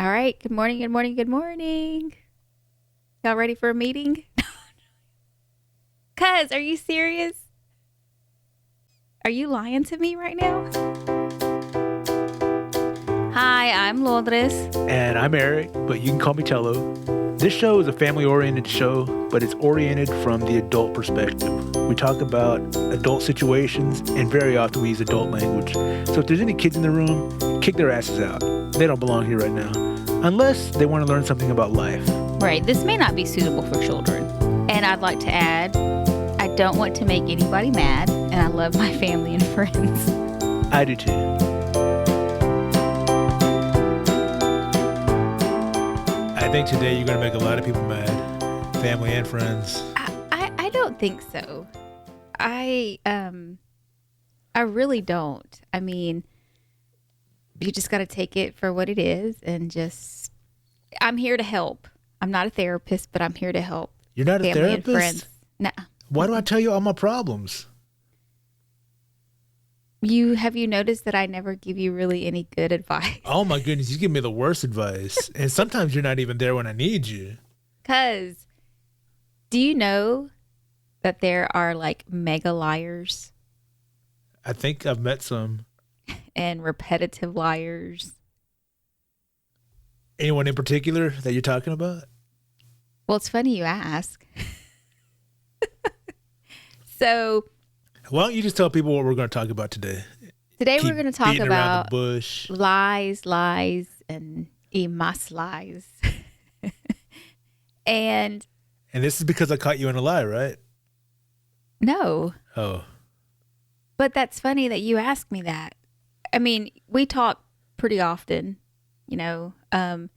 All right. Good morning. Good morning. Good morning. Y'all ready for a meeting? Cuz, are you serious? Are you lying to me right now? Hi, I'm Lourdes. And I'm Eric, but you can call me Tello. This show is a family-oriented show, but it's oriented from the adult perspective. We talk about adult situations, and very often we use adult language. So if there's any kids in the room, kick their asses out. They don't belong here right now. Unless they want to learn something about life. Right. This may not be suitable for children. And I'd like to add, I don't want to make anybody mad, and I love my family and friends. I do too. I think today you're going to make a lot of people mad, family and friends. I don't think so. I really don't. I mean, you just got to take it for what it is and just, I'm here to help. I'm not a therapist, but I'm here to help. You're not a family and therapist? friends. No. Why do I tell you all my problems? Have you noticed that I never give you really any good advice? Oh my goodness, you give me the worst advice. And sometimes you're not even there when I need you. Because do you know that there are like mega liars I think I've met some. and repetitive liars? Anyone in particular that you're talking about? Well, it's funny you ask. So Why don't you just tell people what we're going to talk about today? today we're going to talk beating around about the bush. lies, and más lies. And this is because I caught you in a lie, right? no, Oh. but that's funny that you ask me that. I mean, we talk pretty often, and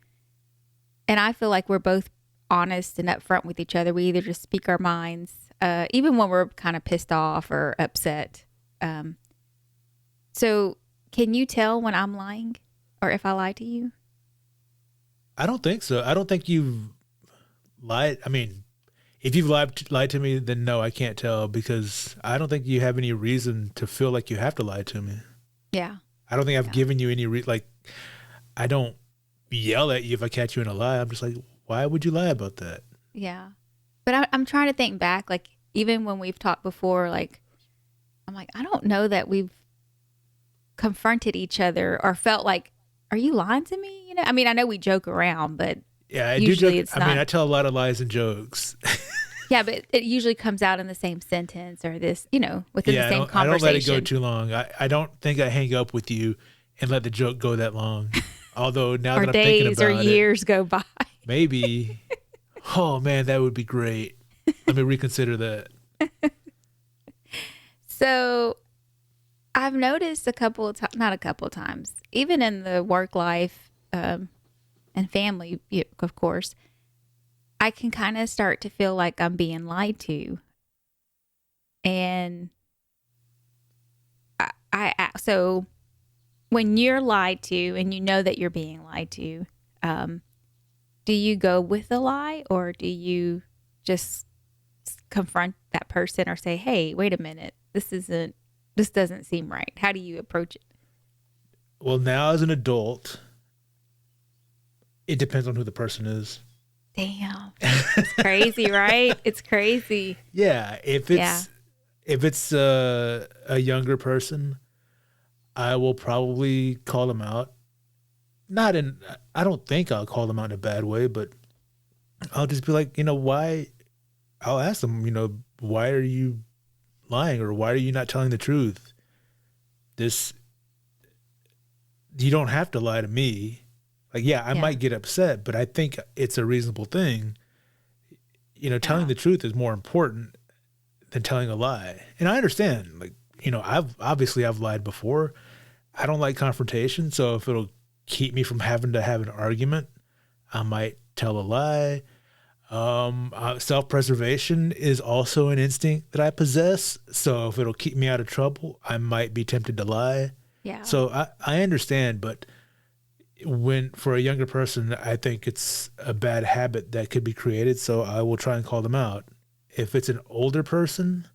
I feel like we're both honest and upfront with each other. We either just speak our minds, even when we're kind of pissed off or upset. So can you tell when I'm lying or if I lie to you? I don't think so. I don't think you've lied. I mean, if you've lied to me, then no, I can't tell because I don't think you have any reason to feel like you have to lie to me. Yeah. I don't think I've given you any I don't yell at you if I catch you in a lie. I'm just like, why would you lie about that? Yeah. But I'm trying to think back, like even when we've talked before, like I'm like, I don't know that we've confronted each other or felt like, are you lying to me? I mean, I know we joke around, but Yeah, I usually do joke. it's not. I mean, I tell a lot of lies and jokes. Yeah, but it usually comes out in the same sentence or this, within the same conversation. I don't let it go too long. I don't think I hang up with you and let the joke go that long. Although now or that I'm thinking days about or years go by. maybe. Oh man, that would be great. Let me reconsider that. So I've noticed not a couple of times, even in the work life and family, of course, I can kind of start to feel like I'm being lied to. And so when you're lied to and you know that you're being lied to, do you go with the lie or do you just confront that person or say, hey, wait a minute, this doesn't seem right? How do you approach it? Well, now as an adult, it depends on who the person is. Damn. It's crazy, right? It's crazy. Yeah. If it's a younger person, I will probably call them out. I don't think I'll call them out in a bad way, but I'll just be like, why? I'll ask them, why are you lying or why are you not telling the truth? You don't have to lie to me. Like, yeah, I might get upset, but I think it's a reasonable thing. Telling the truth is more important than telling a lie. And I understand, I've lied before. I don't like confrontation. So if it'll keep me from having to have an argument, I might tell a lie. Self-preservation is also an instinct that I possess. So if it'll keep me out of trouble, I might be tempted to lie. Yeah. So I understand, but for a younger person, I think it's a bad habit that could be created. So I will try and call them out. If it's an older person,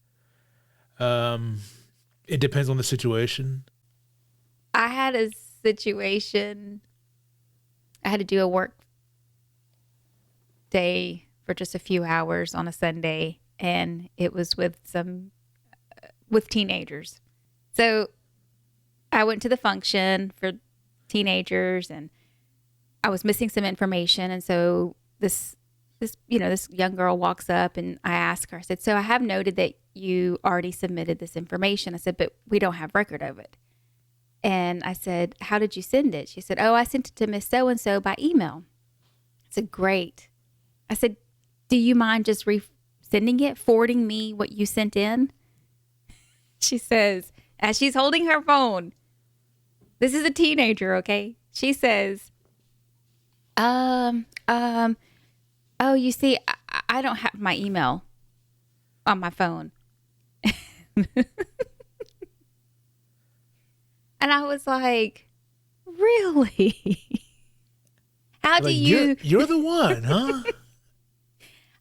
it depends on the situation. I had a situation I had to do a work day for just a few hours on a Sunday, and it was with teenagers. So I went to the function for teenagers, and I was missing some information. And so this young girl walks up, and I asked her, I said, so I have noted that you already submitted this information. I said, but we don't have record of it. And I said, how did you send it? She said, oh, I sent it to Miss So-and-so by email. I said, great. I said, do you mind just sending it, forwarding me what you sent in? She says, as she's holding her phone, this is a teenager, okay? She says, oh, you see, I don't have my email on my phone. And I was like, really? How do you? You're the one, huh?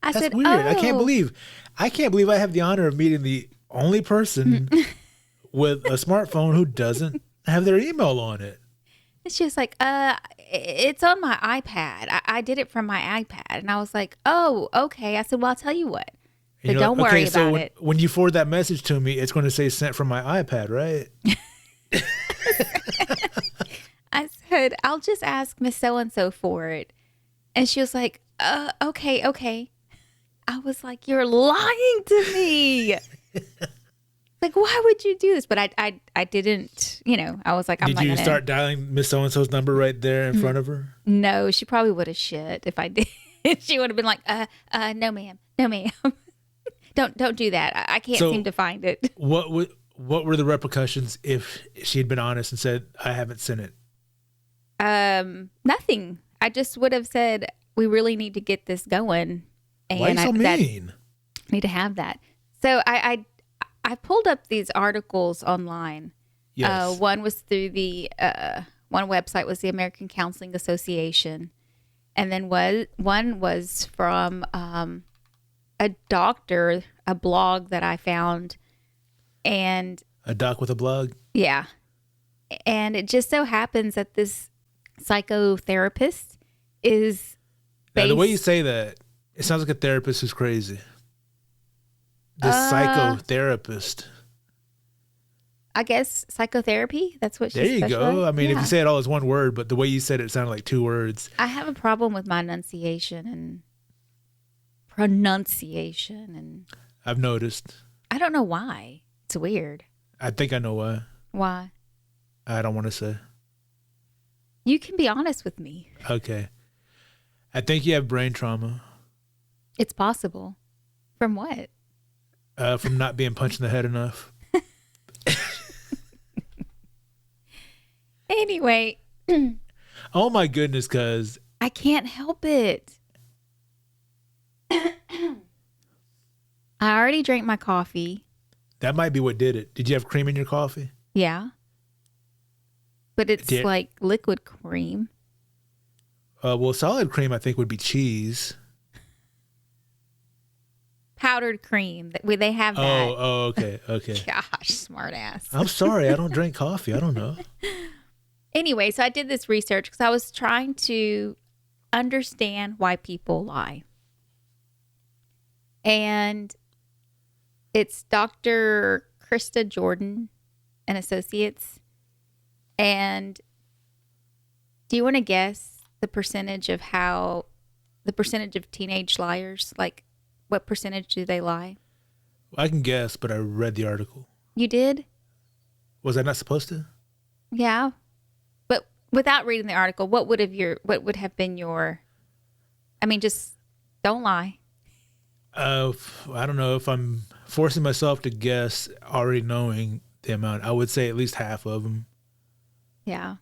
That's said, weird. Oh. I can't believe I have the honor of meeting the only person with a smartphone who doesn't have their email on it. It's just like, it's on my iPad. I did it from my iPad. And I was like, oh, okay. I said, well, I'll tell you what. So don't worry about it. When you forward that message to me, it's going to say sent from my iPad, right? I said, I'll just ask Miss So-and-so for it. And she was like, okay. I was like, you're lying to me. Like, why would you do this? But I didn't, I was like, I'm not gonna... start dialing Miss So-and-so's number right there in front of her? No, she probably would have shit if I did. She would have been like, no ma'am. Don't do that. I can't seem to find it. What were the repercussions if she had been honest and said, I haven't sent it? Nothing. I just would have said, we really need to get this going. And why are you so mean? Need to have that. So I pulled up these articles online. Yes. One was through the one website was the American Counseling Association, and then one was from a doctor, a blog that I found, and a doc with a blog. Yeah, and it just so happens that this psychotherapist is. Now, the way you say that, it sounds like a therapist who's crazy. The psychotherapist. I guess psychotherapy. That's what she's. There you go. I mean, if you say it all as one word, but the way you said it sounded like two words. I have a problem with my enunciation and pronunciation, and I've noticed. I don't know why. It's weird. I think I know why. Why? I don't want to say. You can be honest with me. Okay. I think you have brain trauma. It's possible. From what? From not being punched in the head enough. Anyway. Oh my goodness, cuz. I can't help it. I already drank my coffee. That might be what did it. Did you have cream in your coffee? Yeah. But it's like liquid cream. Well, solid cream I think would be cheese. Powdered cream. They have that. Oh, okay. Gosh, smart ass. I'm sorry. I don't drink coffee. I don't know. Anyway, so I did this research because I was trying to understand why people lie. And it's Dr. Krista Jordan and Associates. And do you want to guess the percentage of teenage liars? Like, what percentage do they lie? I can guess, but I read the article. You did? Was I not supposed to? Yeah. But without reading the article, what would have been your, I mean, just don't lie. I don't know if I'm forcing myself to guess already knowing the amount. I would say at least half of them. Yeah.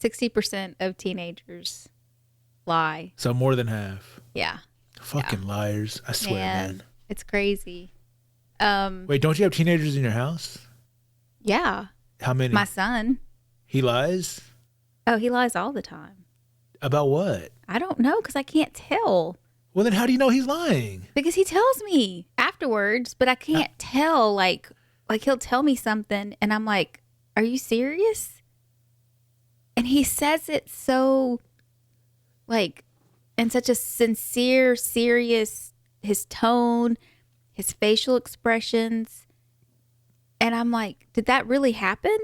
60% of teenagers lie. So more than half. Yeah. Fucking liars. I swear, man. It's crazy. Wait, don't you have teenagers in your house? Yeah. How many? My son. He lies? Oh, he lies all the time. About what? I don't know because I can't tell. Well, then how do you know he's lying? Because he tells me afterwards, but I can't tell. Like he'll tell me something and I'm like, are you serious? And he says it so like, and such a sincere, serious, his tone, his facial expressions. And I'm like, did that really happen?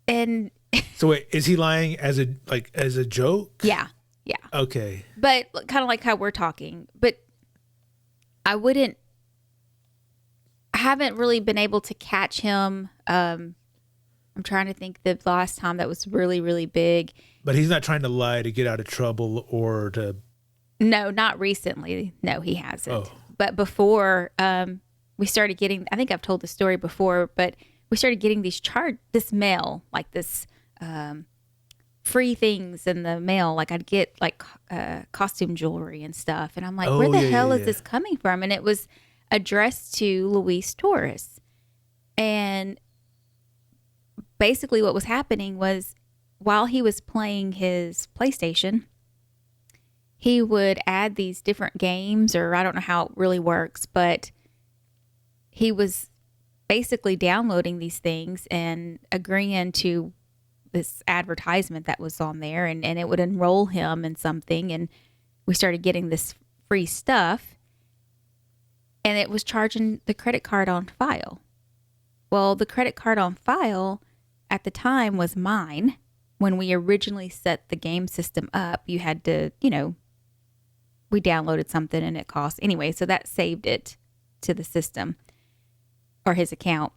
And so wait, is he lying as a joke? yeah. Okay. But kind of like how we're talking. But I haven't really been able to catch him. I'm trying to think the last time that was really, really big. But he's not trying to lie to get out of trouble or to... No, not recently. No, he hasn't. Oh. But before we started getting, I think I've told the story before, but we started getting this mail, like this free things in the mail. Like I'd get like costume jewelry and stuff. And I'm like, where the hell is this coming from? And it was addressed to Luis Torres. And basically what was happening was while he was playing his PlayStation, he would add these different games, or I don't know how it really works, but he was basically downloading these things and agreeing to this advertisement that was on there, and it would enroll him in something. And we started getting this free stuff, and it was charging the credit card on file. Well, the credit card on file at the time was mine. When we originally set the game system up, you had to, we downloaded something and it cost anyway. So that saved it to the system or his account.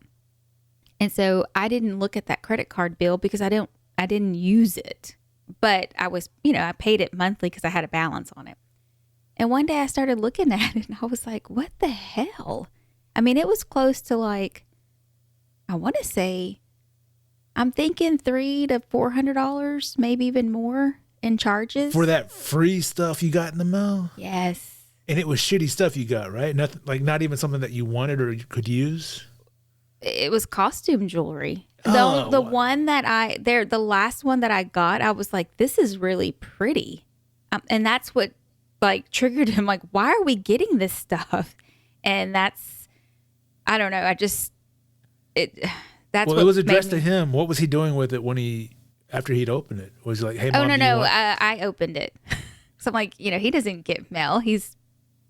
And so I didn't look at that credit card bill because I didn't use it, but I was, I paid it monthly because I had a balance on it. And one day I started looking at it and I was like, what the hell? I mean, it was close to like, I want to say, I'm thinking $300 to $400, maybe even more in charges. For that free stuff you got in the mail? Yes. And it was shitty stuff you got, right? Nothing, like not even something that you wanted or you could use? It was costume jewelry. The one that the last one that I got, I was like, this is really pretty. And that's what like triggered him. Like, why are we getting this stuff? And that's, I don't know. That's well, what it was addressed to him. What was he doing with it after he'd opened it? Was he like, hey, Mom, no. I opened it. So I'm like, he doesn't get mail. He's,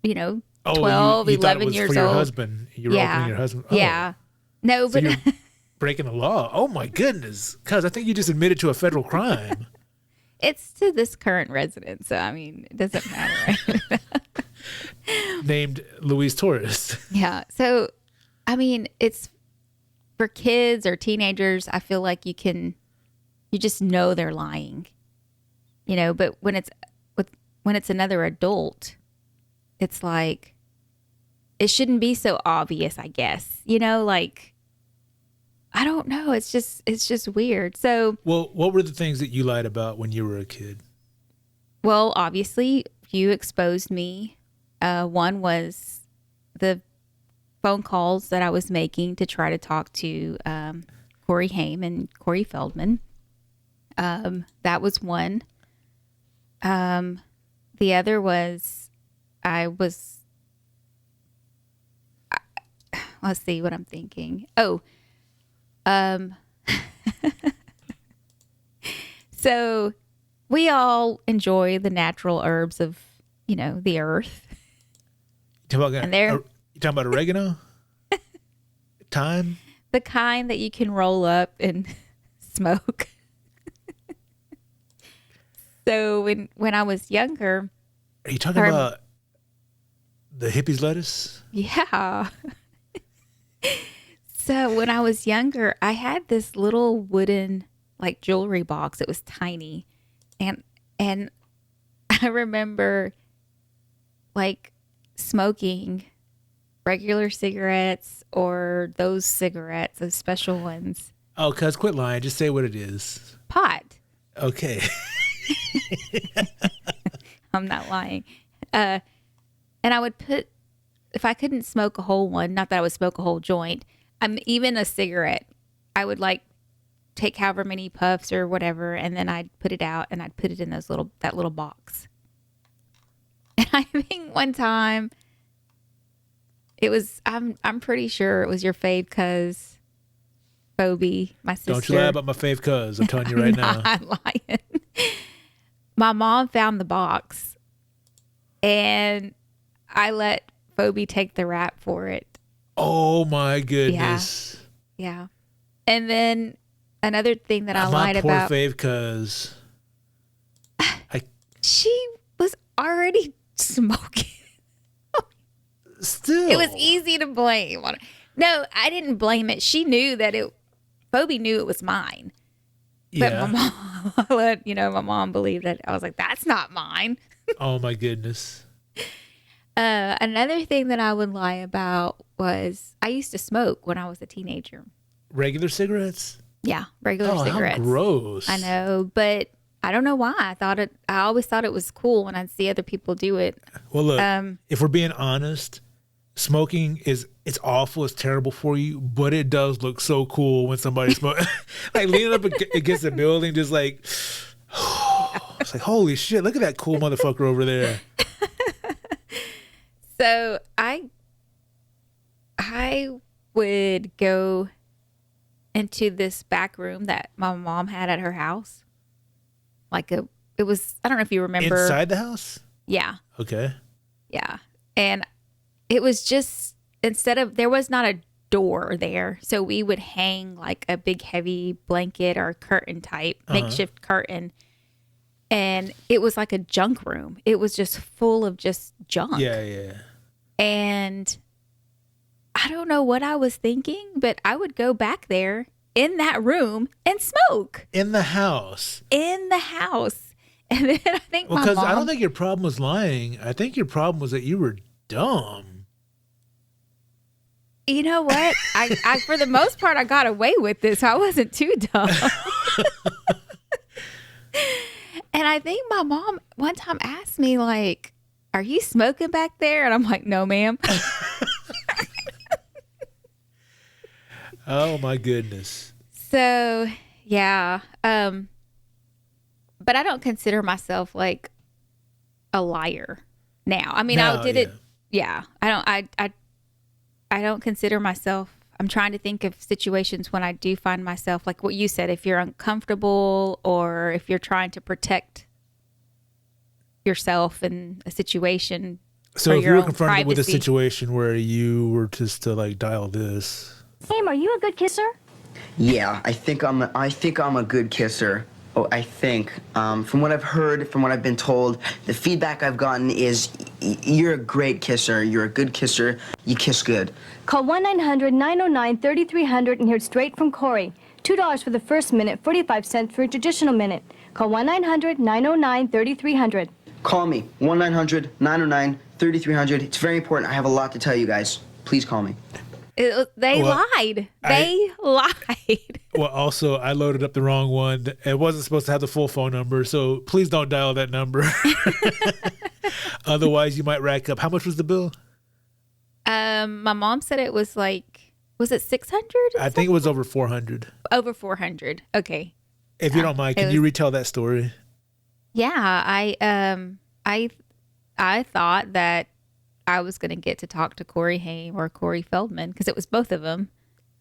12, you 11 years for your old. husband. You were opening your husband. Oh. Yeah. No, so but you're breaking the law. Oh my goodness. Cuz I think you just admitted to a federal crime. It's to this current resident. So, I mean, it doesn't matter. Right? Named Luis Torres. Yeah. So, I mean, it's for kids or teenagers. I feel like you just know they're lying, but when it's another adult, it's like, it shouldn't be so obvious, I guess, like, I don't know. It's just weird. So, well, what were the things that you lied about when you were a kid? Well, obviously you exposed me. One was the phone calls that I was making to try to talk to Corey Haim and Corey Feldman. That was one. The other was let's see what I'm thinking. Oh, so we all enjoy the natural herbs of, the earth. You talking about oregano? Thyme? The kind that you can roll up and smoke. So when I was younger. Are you talking about the hippie's lettuce? Yeah. So when I was younger, I had this little wooden like jewelry box. It was tiny. And I remember like smoking regular cigarettes or those cigarettes, those special ones. Oh, cuz quit lying. Just say what it is. Pot. Okay. I'm not lying. And I would if I couldn't smoke a whole one, not that I would smoke a whole joint, even a cigarette, I would like take however many puffs or whatever, and then I'd put it out and I'd put it in that little box. And I think one time it was, I'm pretty sure it was your fave cuz Phoebe, my sister. Don't you lie about my fave cuz. I'm telling you right now. I'm lying. my mom found the box and I let Phoebe take the rap for it. Oh my goodness. Yeah. And then another thing that I lied my poor about. Fave, because she was already smoking. Still. It was easy to blame. No, I didn't blame it. She knew that Phoebe knew it was mine. But Yeah. my mom believed it. I was like, that's not mine. Oh my goodness. Another thing that I would lie about was I used to smoke when I was a teenager. Regular cigarettes? Yeah, regular cigarettes. How gross. I know, but I don't know why. I always thought it was cool when I'd see other people do it. Well, look, if we're being honest, smoking it's awful, it's terrible for you, but it does look so cool when somebody smokes. Like leaning up against the building, just like, it's like, holy shit, look at that cool motherfucker over there. So I would go into this back room that my mom had at her house. It was, I don't know if you remember. Inside the house? Yeah. Okay. Yeah. And it was just, there was not a door there. So we would hang like a big heavy blanket or curtain type, makeshift curtain. And it was like a junk room. It was just full of just junk. Yeah. And I don't know what I was thinking, but I would go back there in that room and smoke. In the house. In the house. And then I think because I don't think your problem was lying. I think your problem was that you were dumb. You know what? I for the most part, I got away with this. I wasn't too dumb. And I think my mom one time asked me, like, are you smoking back there? And I'm like, no, ma'am. Oh, my goodness. So, yeah. But I don't consider myself like a liar now. I mean, I did it. Yeah. I don't consider myself. I'm trying to think of situations when I do find myself, like what you said, if you're uncomfortable or if you're trying to protect yourself in a situation. So if you were confronted with a situation where you were just to like dial this. Haim, are you a good kisser? Yeah, I think I'm a good kisser. Oh, I think. From what I've heard, from what I've been told, the feedback I've gotten is you're a great kisser. You're a good kisser. You kiss good. Call 1-900-909-3300 and hear it straight from Corey. $2 for the first minute, 45 cents for each additional minute. Call 1-900-909-3300. Call me, 1-900-909-3300. It's very important. I have a lot to tell you guys. Please call me. They lied. They lied. Well, also, I loaded up the wrong one. It wasn't supposed to have the full phone number, so please don't dial that number. Otherwise, you might rack up. How much was the bill? My mom said it was like, was it 600? I think it was over 400. Over 400. Okay. If you don't mind, can you retell that story? Yeah, I thought that I was going to get to talk to Corey Haim or Corey Feldman because it was both of them.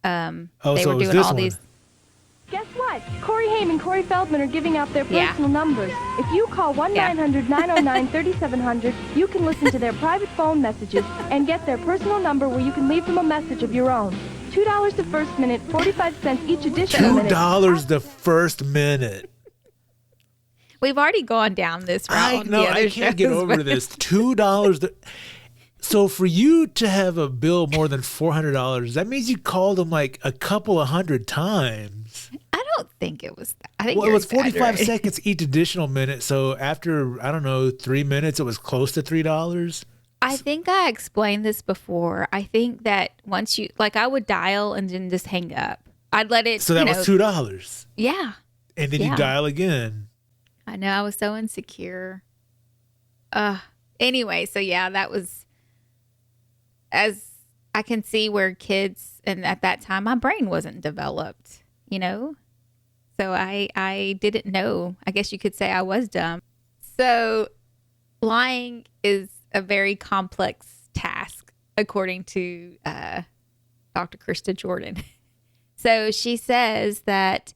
They were doing all these. Guess what? Corey Haim and Corey Feldman are giving out their personal numbers. If you call 1-900-909-3700, you can listen to their private phone messages and get their personal number where you can leave them a message of your own. $2 the first minute, 45 cents each additional minute. $2 the first minute. We've already gone down this route. I can't get over this. $2. So for you to have a bill more than $400, that means you called them like a couple of hundred times. I don't think it was that. I think it was 45 seconds each additional minute. So after, I don't know, 3 minutes, it was close to $3. I think I explained this before. I think that once you, like, I would dial and then just hang up. I'd let it. So that was $2. Yeah. And then you dial again. I know. I was so insecure. Anyway, so yeah, that was, as I can see where kids, and at that time my brain wasn't developed, so I didn't know. I guess you could say I was dumb. So lying is a very complex task, according to Dr. Krista Jordan. So she says that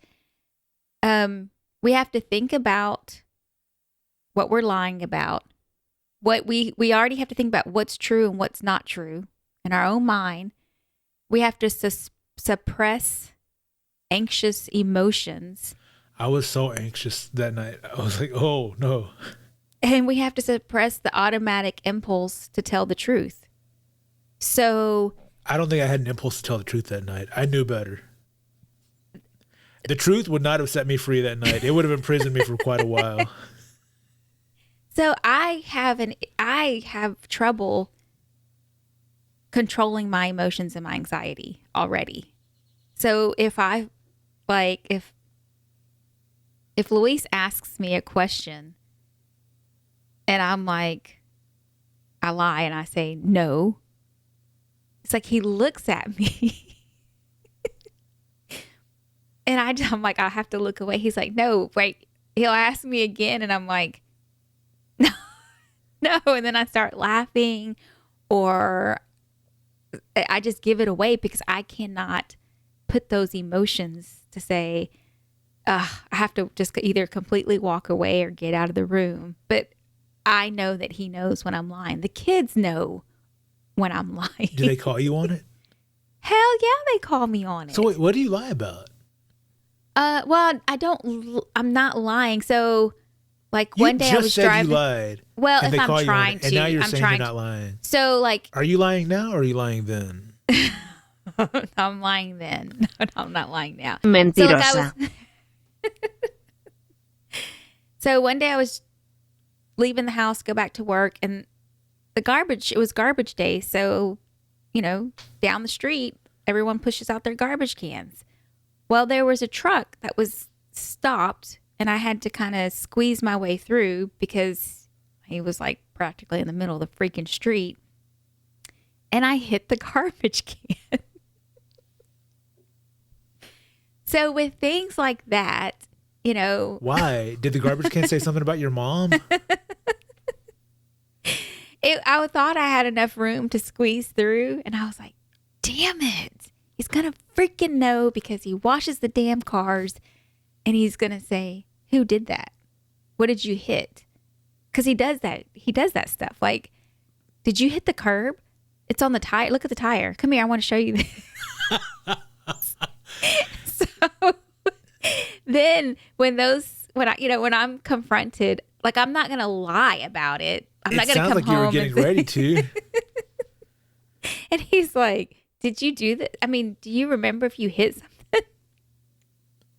we have to think about what we're lying about, what we already have to think about what's true and what's not true in our own mind. We have to suppress anxious emotions. I was so anxious that night. I was like, oh, no. And we have to suppress the automatic impulse to tell the truth. So I don't think I had an impulse to tell the truth that night. I knew better. The truth would not have set me free that night. It would have imprisoned me for quite a while. So I have trouble controlling my emotions and my anxiety already. So if Luis asks me a question and I'm like, I lie and I say no, it's like he looks at me and I'm like, I have to look away. He's like, no, wait. He'll ask me again and I'm like, no. And then I start laughing or I just give it away because I cannot put those emotions to say, I have to just either completely walk away or get out of the room. But I know that he knows when I'm lying. The kids know when I'm lying. Do they call you on it? Hell yeah, they call me on it. So wait, what do you lie about? Well, I'm not lying. So like one day I was said driving. You lied. Well, and if I'm trying to. And now you're I'm saying trying you're not lying. So like. Are you lying now or are you lying then? I'm lying then. No, I'm not lying now. Mentirosa. So one day I was leaving the house, go back to work, and it was garbage day. So, down the street, everyone pushes out their garbage cans. Well, there was a truck that was stopped and I had to kind of squeeze my way through because he was like practically in the middle of the freaking street. And I hit the garbage can. So with things like that, Why? Did the garbage can say something about your mom? I thought I had enough room to squeeze through. And I was like, damn it. He's going to freaking know because he washes the damn cars. And he's going to say, who did that? What did you hit? Because he does that. He does that stuff. Like, did you hit the curb? It's on the tire. Look at the tire. Come here. I want to show you this. So then when I'm confronted, like, I'm not going to lie about it. I'm not going to come home. It sounds like you were getting ready to. And he's like, did you do that? I mean, do you remember if you hit something?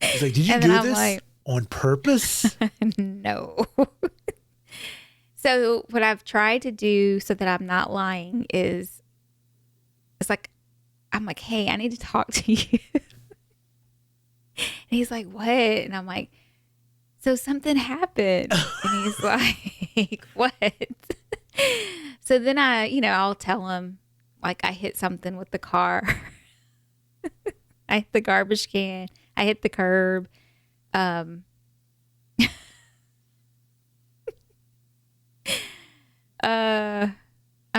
He's like, did you do this on purpose? No. So what I've tried to do so that I'm not lying is, I'm like, hey, I need to talk to you. And he's like, what? And I'm like, so something happened. And he's like, what? So then I'll tell him, like, I hit something with the car. I hit the garbage can. I hit the curb. I'm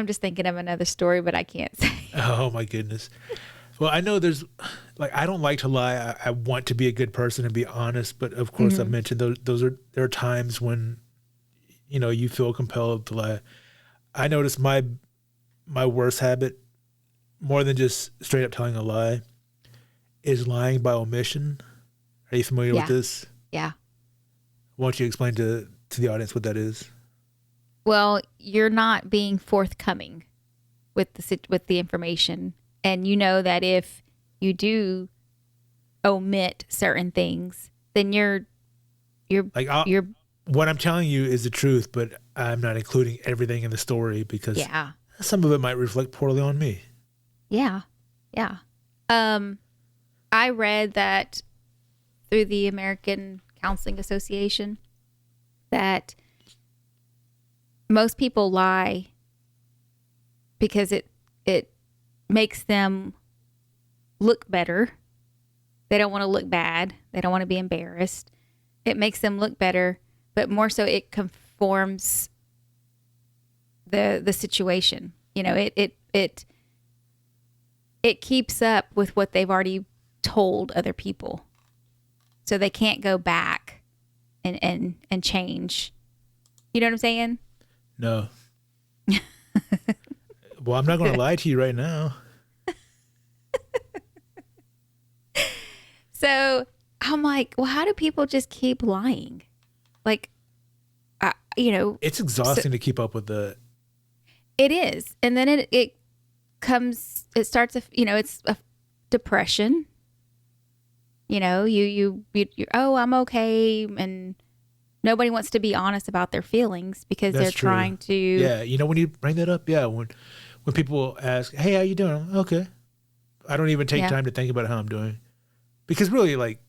just thinking of another story, but I can't say. Oh my goodness. Well, I know there's, like, I don't like to lie. I want to be a good person and be honest, but of course I've mentioned there are times when, you feel compelled to lie. I notice my worst habit, more than just straight up telling a lie, is lying by omission. Are you familiar with this? Yeah. Why don't you explain to the audience what that is? Well, you're not being forthcoming with the information, and you know that if you do omit certain things, then you're what I'm telling you is the truth, but I'm not including everything in the story because some of it might reflect poorly on me. Yeah. Yeah. I read that through the American Counseling Association that most people lie because it makes them look better. They don't want to look bad. They don't want to be embarrassed. It makes them look better, but more so it conforms the situation. It keeps up with what they've already told other people. So they can't go back and change You know what I'm saying? No. Well, I'm not going to lie to you right now. So I'm like, well, how do people just keep lying? Like, It's exhausting to keep up with that. it is. And then it starts, it's a depression. You, oh, I'm okay. And nobody wants to be honest about their feelings because That's they're true. trying to. Yeah. When you bring that up, yeah. When people ask, hey, how you doing? I'm, okay. I don't even take time to think about how I'm doing. Because really, like,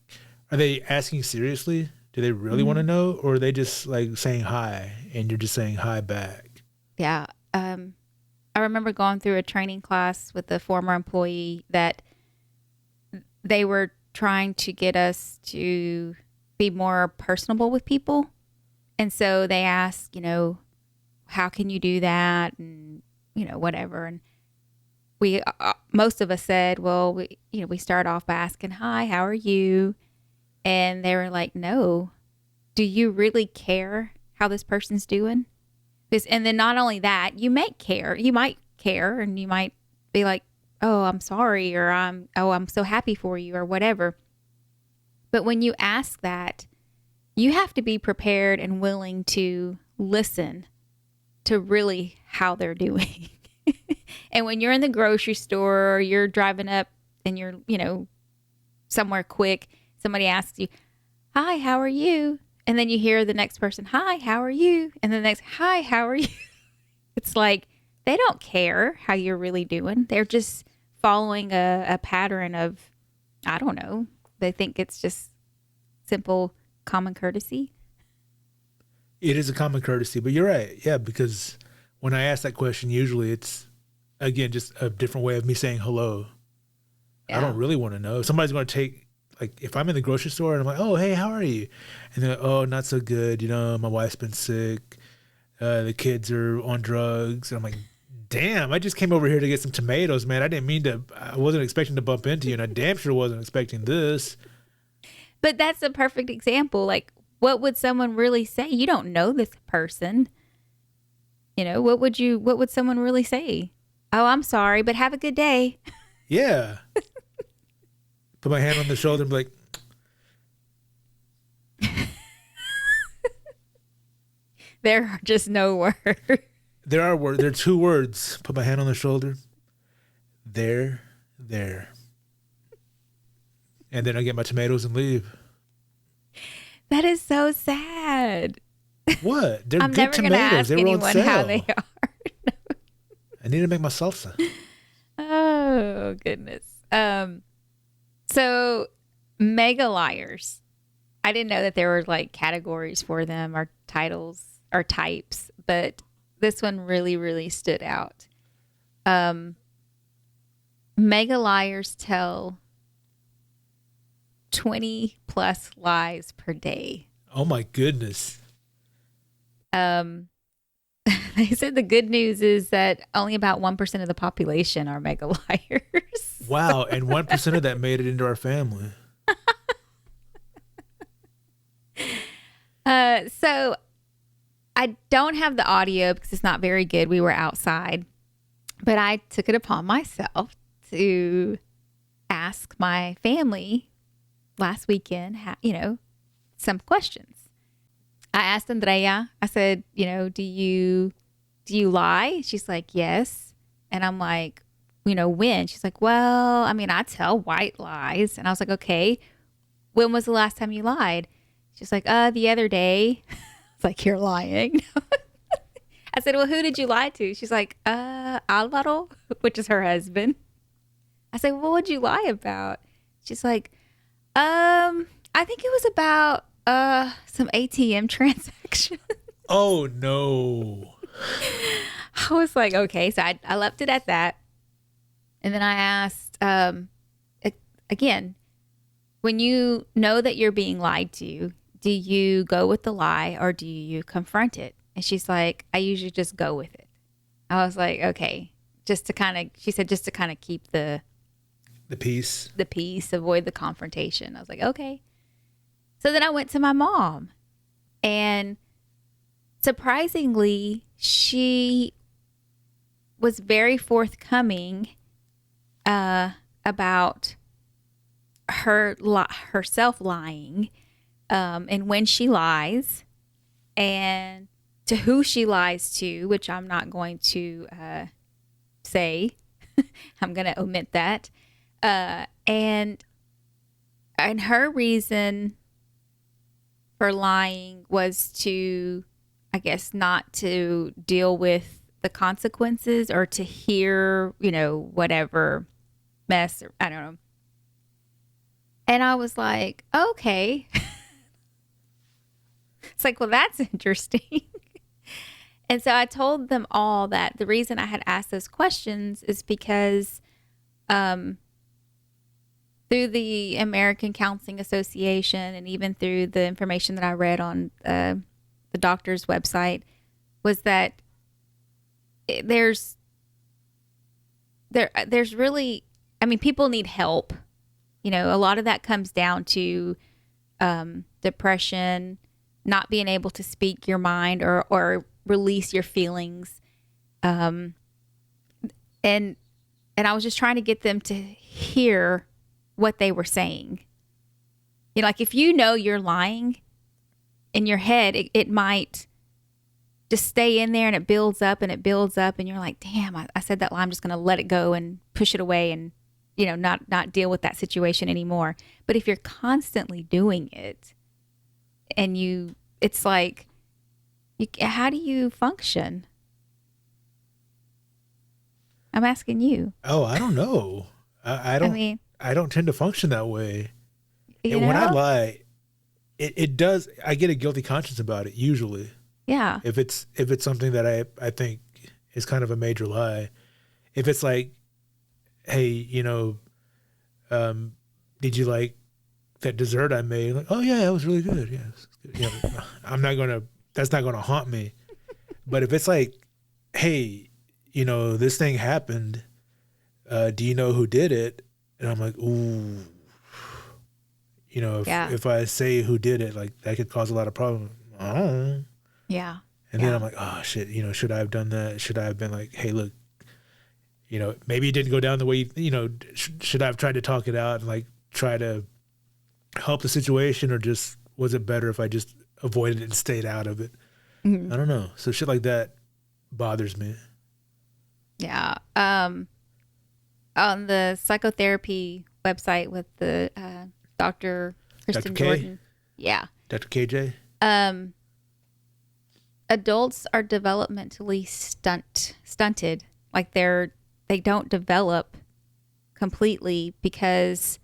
are they asking seriously? Do they really want to know? Or are they just like saying hi and you're just saying hi back? Yeah. I remember going through a training class with a former employee that they were trying to get us to be more personable with people. And so they asked, how can you do that? And, whatever. And we, most of us said, well, we start off by asking, hi, how are you? And they were like, no, do you really care how this person's doing? And then not only that, you might care and you might be like, oh, I'm sorry, or I'm so happy for you, or whatever. But when you ask that, you have to be prepared and willing to listen to really how they're doing. And when you're in the grocery store or you're driving up and you're, somewhere quick, somebody asks you, hi, how are you? And then you hear the next person, hi, how are you? And then the next, hi, how are you? It's like, they don't care how you're really doing. They're just following a pattern of, I don't know. They think it's just simple common courtesy. It is a common courtesy, but you're right. Yeah, because when I ask that question, usually it's, again, just a different way of me saying hello. Yeah. I don't really want to know. Somebody's going to take, like, if I'm in the grocery store and I'm like, oh, hey, how are you? And they're like, oh, not so good. My wife's been sick. The kids are on drugs. And I'm like, damn, I just came over here to get some tomatoes, man. I wasn't expecting to bump into you, and I damn sure wasn't expecting this. But that's a perfect example. Like, what would someone really say? You don't know this person. What would someone really say? Oh, I'm sorry, but have a good day. Yeah. Put my hand on the shoulder and be like, there are just no words. There are words. There are 2 words. Put my hand on the shoulder. There. And then I get my tomatoes and leave. That is so sad. What? They're I'm good never tomatoes. Ask they were on anyone sale. how they are. I need to make my salsa. Oh, goodness. So mega liars. I didn't know that there were like categories for them or titles or types, but this one really, really stood out. Mega liars tell 20 plus lies per day. Oh my goodness. They said the good news is that only about 1% of the population are mega liars. Wow. And 1% of that made it into our family. So I don't have the audio because it's not very good. We were outside, but I took it upon myself to ask my family last weekend, some questions. I asked Andrea, I said, do you lie? She's like, yes. And I'm like, when? She's like, well, I tell white lies. And I was like, okay, when was the last time you lied? She's like, the other day. It's like, you're lying. I said, well, who did you lie to? She's like, Alvaro, which is her husband. I said, well, what'd you lie about? She's like, I think it was about some ATM transactions. Oh, no. I was like, okay. So I left it at that. And then I asked, again, when you know that you're being lied to, do you go with the lie or do you confront it? And she's like, I usually just go with it. I was like, okay, she said, just to kind of keep the peace, avoid the confrontation. I was like, okay. So then I went to my mom, and surprisingly, she was very forthcoming about herself lying, and when she lies, and to who she lies to, which I'm not going to say. I'm going to omit that. And her reason for lying was to, I guess, not to deal with the consequences or to hear, whatever mess, or, I don't know. And I was like, okay. It's like, well, that's interesting. And so I told them all that the reason I had asked those questions is because through the American Counseling Association and even through the information that I read on the doctor's website was that there's really, I mean, people need help. A lot of that comes down to depression, not being able to speak your mind or release your feelings. And I was just trying to get them to hear what they were saying. Like if you're lying in your head, it might just stay in there and it builds up and you're like, damn, I said that lie. I'm just going to let it go and push it away and, not deal with that situation anymore. But if you're constantly doing it and it's like, how do you function? I'm asking you. Oh, I don't know. I don't tend to function that way. When I lie, it does. I get a guilty conscience about it usually. Yeah. If it's something that I think is kind of a major lie, if it's like, hey, did you like that dessert I made? Like, oh yeah, it was really good. Yeah, that's not gonna haunt me. But if it's like, hey, this thing happened, do you know who did it? And I'm like, ooh, if I say who did it, like that could cause a lot of problems. I don't know. Yeah. And then I'm like, oh shit, should I have done that? Should I have been like, hey, look, maybe it didn't go down the way, should I have tried to talk it out and like try to help the situation, or just was it better if I just avoided it and stayed out of it? Mm-hmm. I don't know. So shit like that bothers me. Yeah. On the psychotherapy website with the Dr. Kristen Dr. K? Jordan. Yeah. Dr. KJ? Adults are developmentally stunted. Like they don't develop completely because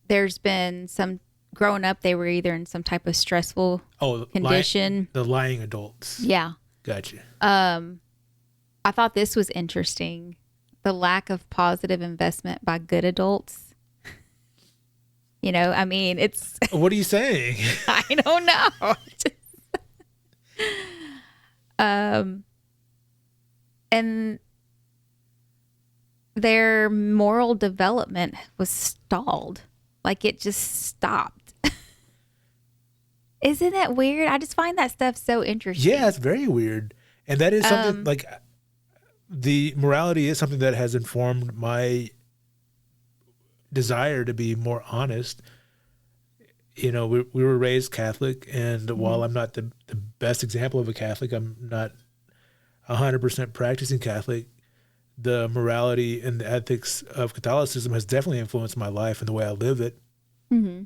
there's been some growing up, they were either in some type of stressful condition. The lying adults. Yeah. Gotcha. I thought this was interesting. The lack of positive investment by good adults. It's... What are you saying? I don't know. And their moral development was stalled. Like it just stopped. Isn't that weird? I just find that stuff so interesting. Yeah, it's very weird. And that is something like the morality is something that has informed my desire to be more honest. We were raised Catholic, and while I'm not the best example of a Catholic, I'm not 100% practicing Catholic. The morality and the ethics of Catholicism has definitely influenced my life and the way I live it. Mm-hmm.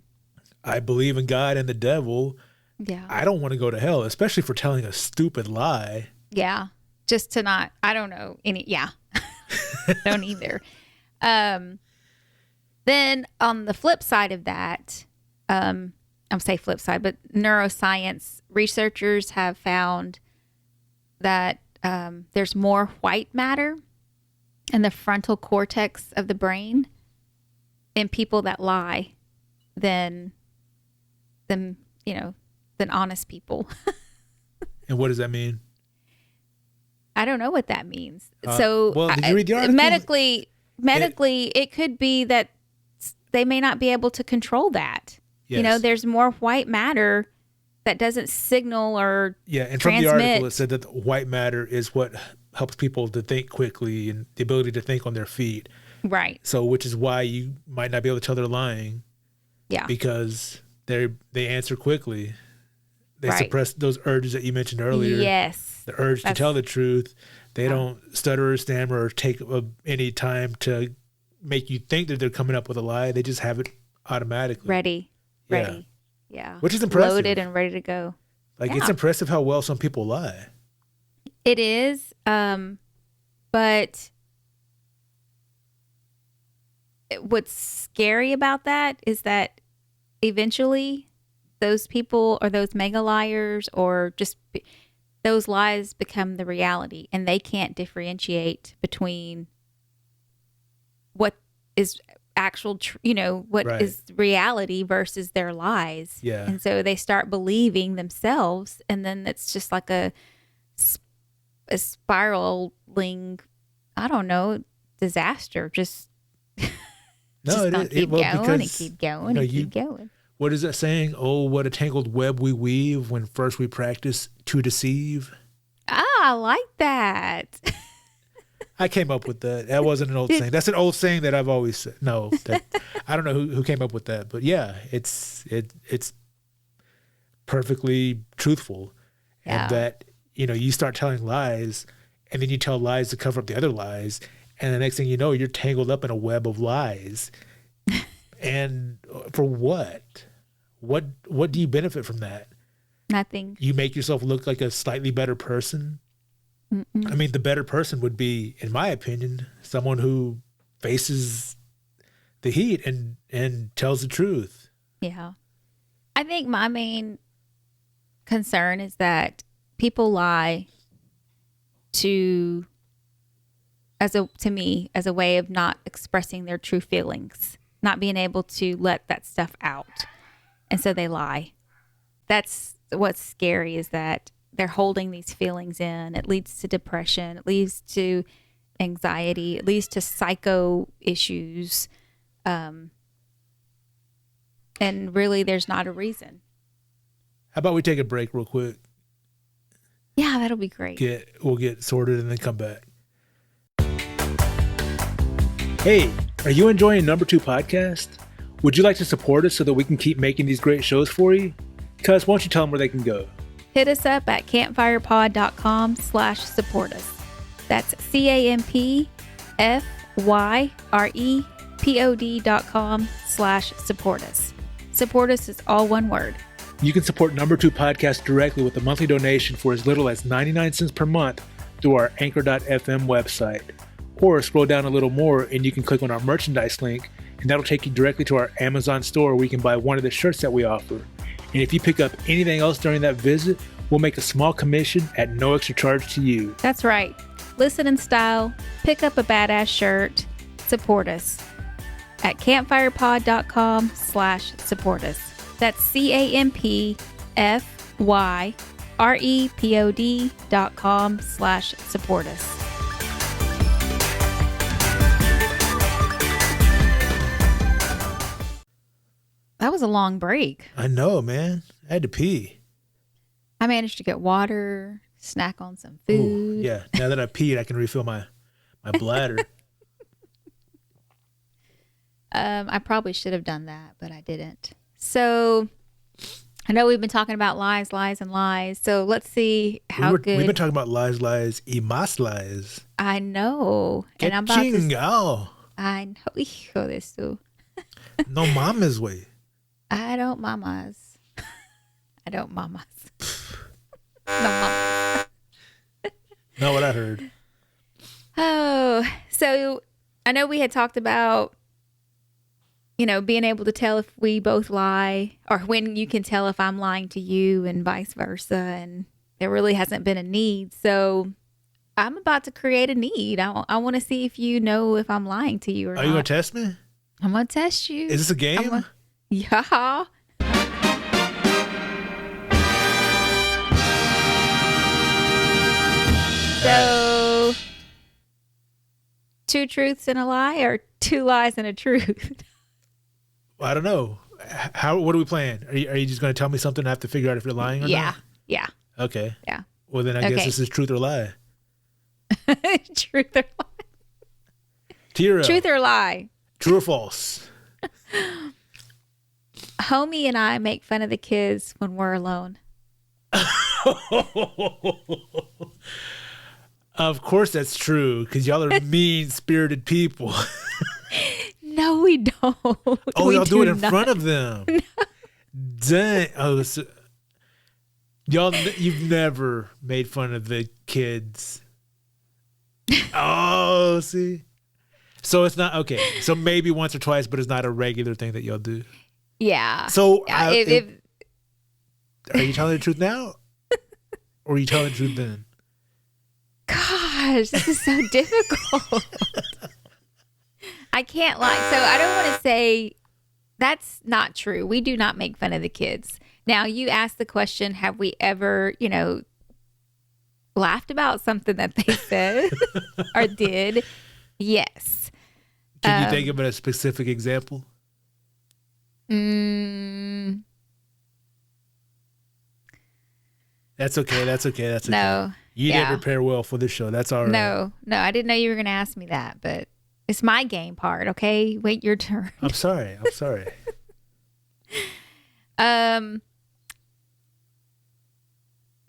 I believe in God and the devil. Yeah. I don't want to go to hell, especially for telling a stupid lie. Yeah. Just to not, I don't know any, yeah. Don't either. Then on the flip side of that, I'm say flip side, but neuroscience researchers have found that there's more white matter in the frontal cortex of the brain in people that lie than honest people. And what does that mean? I don't know what that means. Did you read the article? Medically, it could be that they may not be able to control that. Yes. There's more white matter that doesn't signal or And from the transmit. article, it said that white matter is what helps people to think quickly and the ability to think on their feet. Right. So, which is why you might not be able to tell they're lying. Yeah. Because they answer quickly. They Right. suppress those urges that you mentioned earlier. Yes. The urge to tell the truth. They don't stutter or stammer or take any time to make you think that they're coming up with a lie. They just have it automatically. Ready. Yeah. Yeah. Which is impressive. Loaded and ready to go. Like, Yeah. it's impressive how well some people lie. It is. But what's scary about that is that eventually those people or those mega liars or just those lies become the reality, and they can't differentiate between what is actual, what Right. is reality versus their lies. Yeah. And so they start believing themselves, and then it's just like a spiraling, I don't know, disaster. Just No, don't keep going and keep going and keep going. What is that saying? Oh, what a tangled web we weave when first we practice to deceive. Ah, I like that. I came up with that. That wasn't an old saying. That's an old saying that I've always said. No, I don't know who came up with that, but yeah, it's perfectly truthful. Yeah. And that, you start telling lies, and then you tell lies to cover up the other lies, and the next thing you know, you're tangled up in a web of lies. And for what? What do you benefit from that? Nothing. You make yourself look like a slightly better person. Mm-mm. I mean, the better person would be, in my opinion, someone who faces the heat and tells the truth. Yeah. I think my main concern is that people lie to me as a way of not expressing their true feelings, not being able to let that stuff out. And so they lie. That's what's scary, is that they're holding these feelings in. It leads to depression. It leads to anxiety. It leads to psycho issues. And really, there's not a reason. How about we take a break real quick? Yeah, that'll be great. We'll get sorted and then come back. Hey, are you enjoying Number 2 Podcast? Would you like to support us so that we can keep making these great shows for you? Cuz, why don't you tell them where they can go? Hit us up at campfirepod.com/support us. That's campfirepod.com/support us. Support us is all one word. You can support Number 2 Podcast directly with a monthly donation for as little as 99 cents per month through our anchor.fm website. Or scroll down a little more and you can click on our merchandise link, and that'll take you directly to our Amazon store where you can buy one of the shirts that we offer. And if you pick up anything else during that visit, we'll make a small commission at no extra charge to you. That's right. Listen in style, pick up a badass shirt, support us at campfirepod.com/support us. That's campfirepod.com/support us. That was a long break. I know, man. I had to pee. I managed to get water, snack on some food. Ooh, yeah. Now that I peed, I can refill my bladder. I probably should have done that, but I didn't. So I know we've been talking about lies, and lies. So let's see how good. We've been talking about lies, y más lies. I know. Que And I'm about chingao. I know. Hijo de su. No mames, way. I don't mamas. I don't mamas. No mamas. Not what I heard. Oh, so I know we had talked about, being able to tell if we both lie, or when you can tell if I'm lying to you and vice versa. And there really hasn't been a need. So I'm about to create a need. I want to see if you know if I'm lying to you or not. Are you going to test me? I'm going to test you. Is this a game? Yeah. So, 2 truths and a lie, or 2 lies and a truth? I don't know. What are we playing? Are you just going to tell me something? I have to figure out if you're lying or not? Yeah. Okay. Yeah. Well, then I guess this is truth or lie. Truth or lie? Tira. Truth or lie? True or false? Homie and I make fun of the kids when we're alone. Of course that's true, because y'all are mean-spirited people. No, we don't. Oh, y'all do it in front of them. No. Dang. Oh, so, you've never made fun of the kids. Oh, see? So it's not, okay. So maybe once or twice, but it's not a regular thing that y'all do. Yeah. So are you telling the truth now? Or are you telling the truth then? Gosh, this is so difficult. I can't lie. So I don't want to say that's not true. We do not make fun of the kids. Now, you asked the question, have we ever, laughed about something that they said or did? Yes. Can you think of a specific example? That's okay. No. You didn't prepare well for this show. That's all right. No, I didn't know you were going to ask me that, but it's my game part, okay? Wait your turn. I'm sorry. I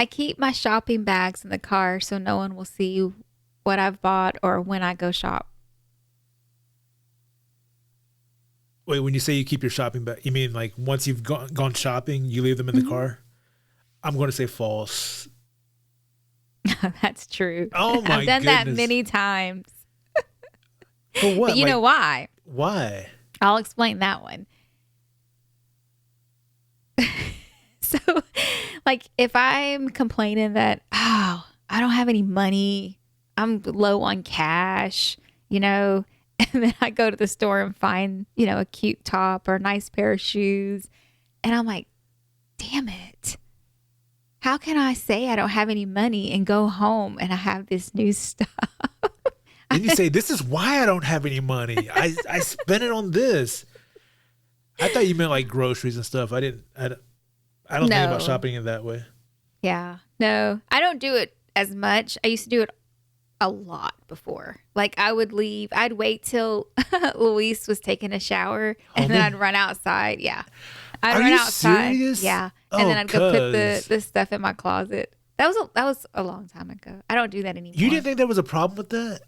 keep my shopping bags in the car so no one will see what I've bought or when I go shop. Wait, when you say you keep your shopping bag, you mean like once you've gone shopping, you leave them in the car? I'm going to say false. That's true. Oh my I've done goodness. that many times. For what? But you know why? Why? I'll explain that one. So, like, if I'm complaining that, I don't have any money, I'm low on cash, and then I go to the store and find, a cute top or a nice pair of shoes. And I'm like, damn it. How can I say I don't have any money and go home and I have this new stuff? Then you say, this is why I don't have any money. I spent it on this. I thought you meant like groceries and stuff. I don't think about shopping in that way. Yeah. No, I don't do it as much. I used to do it a lot before. Like I'd wait till Luis was taking a shower and then I'd run outside. Yeah. I'd run outside. Serious? Yeah. And then I'd go put the stuff in my closet. That was a long time ago. I don't do that anymore. You didn't think there was a problem with that?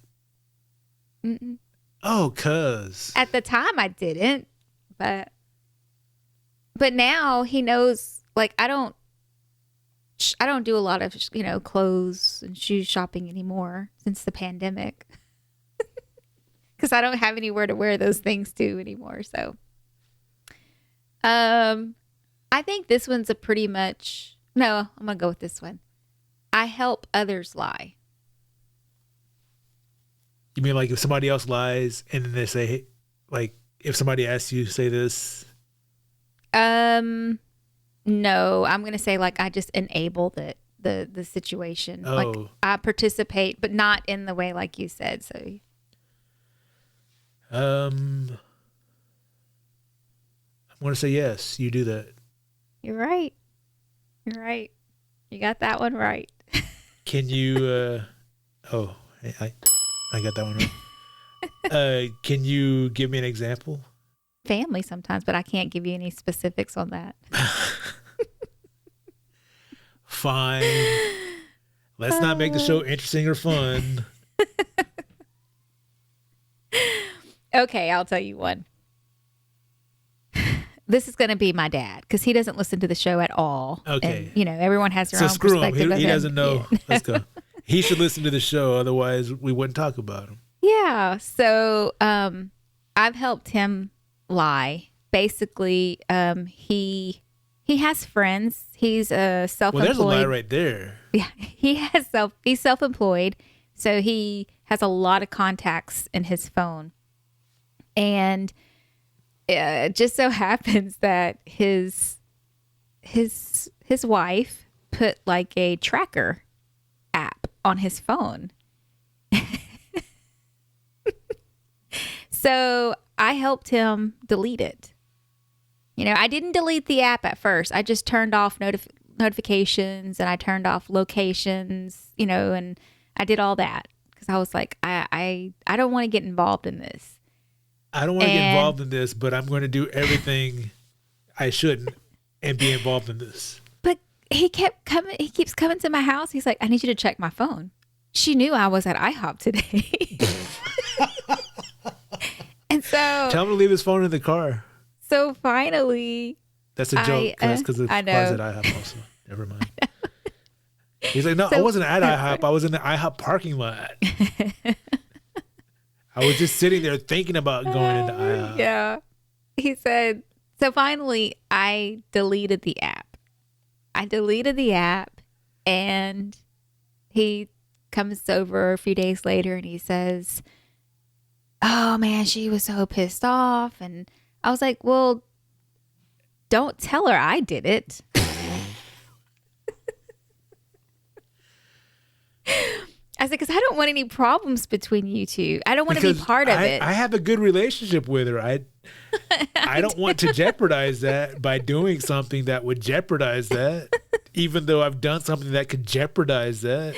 Mm-mm. Oh, cuz. At the time I didn't, but now he knows, like, I don't do a lot of, clothes and shoes shopping anymore since the pandemic. Because I don't have anywhere to wear those things to anymore. So, I think this one's I'm going to go with this one. I help others lie. You mean like if somebody else lies and then they say, hey, like if somebody asks you to say this? No, I'm going to say like I just enable the situation. Oh. Like I participate, but not in the way like you said. So, I'm going to say yes, you do that. You're right. You got that one right. Can you, I got that one right. Can you give me an example? Family sometimes, but I can't give you any specifics on that. Fine. Let's not make the show interesting or fun. Okay, I'll tell you one. This is going to be my dad because he doesn't listen to the show at all. Okay. And, everyone has their so own screw perspective. He doesn't know. Yeah. Let's go. He should listen to the show. Otherwise, we wouldn't talk about him. Yeah. So I've helped him lie. Basically, he has friends. He's self-employed. Well, there's a lie right there. Yeah. He's self-employed. So he has a lot of contacts in his phone. And it just so happens that his wife put like a tracker app on his phone. So I helped him delete it. I didn't delete the app at first. I just turned off notifications and I turned off locations, and I did all that because I was like, I don't want to get involved in this. I don't want to get involved in this, but I'm going to do everything I shouldn't and be involved in this. But he keeps coming to my house. He's like, I need you to check my phone. She knew I was at IHOP today. And so tell him to leave his phone in the car. So finally, that's a joke. That's because the car's at IHOP also. Never mind. He's like, no, I wasn't at IHOP. I was in the IHOP parking lot. I was just sitting there thinking about going into IHOP. Yeah. He said, so finally, I deleted the app. And he comes over a few days later and he says, oh man, she was so pissed off. And I was like, well, don't tell her I did it. I said, because I don't want any problems between you two. I don't want to be part of it. I have a good relationship with her. I don't want to jeopardize that by doing something that would jeopardize that, even though I've done something that could jeopardize that.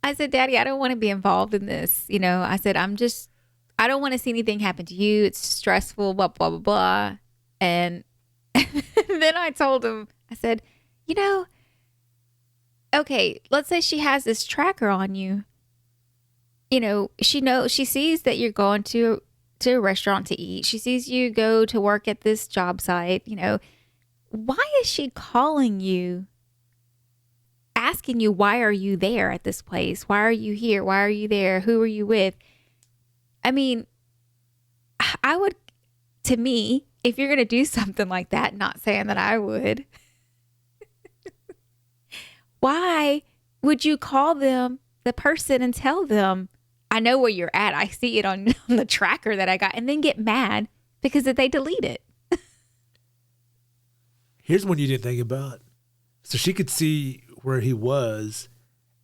I said, Daddy, I don't want to be involved in this. I said, I don't want to see anything happen to you. It's stressful, blah, blah, blah, blah. And then I told him, I said, okay, let's say she has this tracker on you. She sees that you're going to a restaurant to eat. She sees you go to work at this job site. Why is she calling you, asking you, why are you there at this place? Why are you here? Why are you there? Who are you with? I mean, I would, to me, if you're going to do something like that, not saying that I would, why would you call the person and tell them, I know where you're at. I see it on the tracker that I got, and then get mad because they delete it. Here's one you didn't think about. So she could see where he was,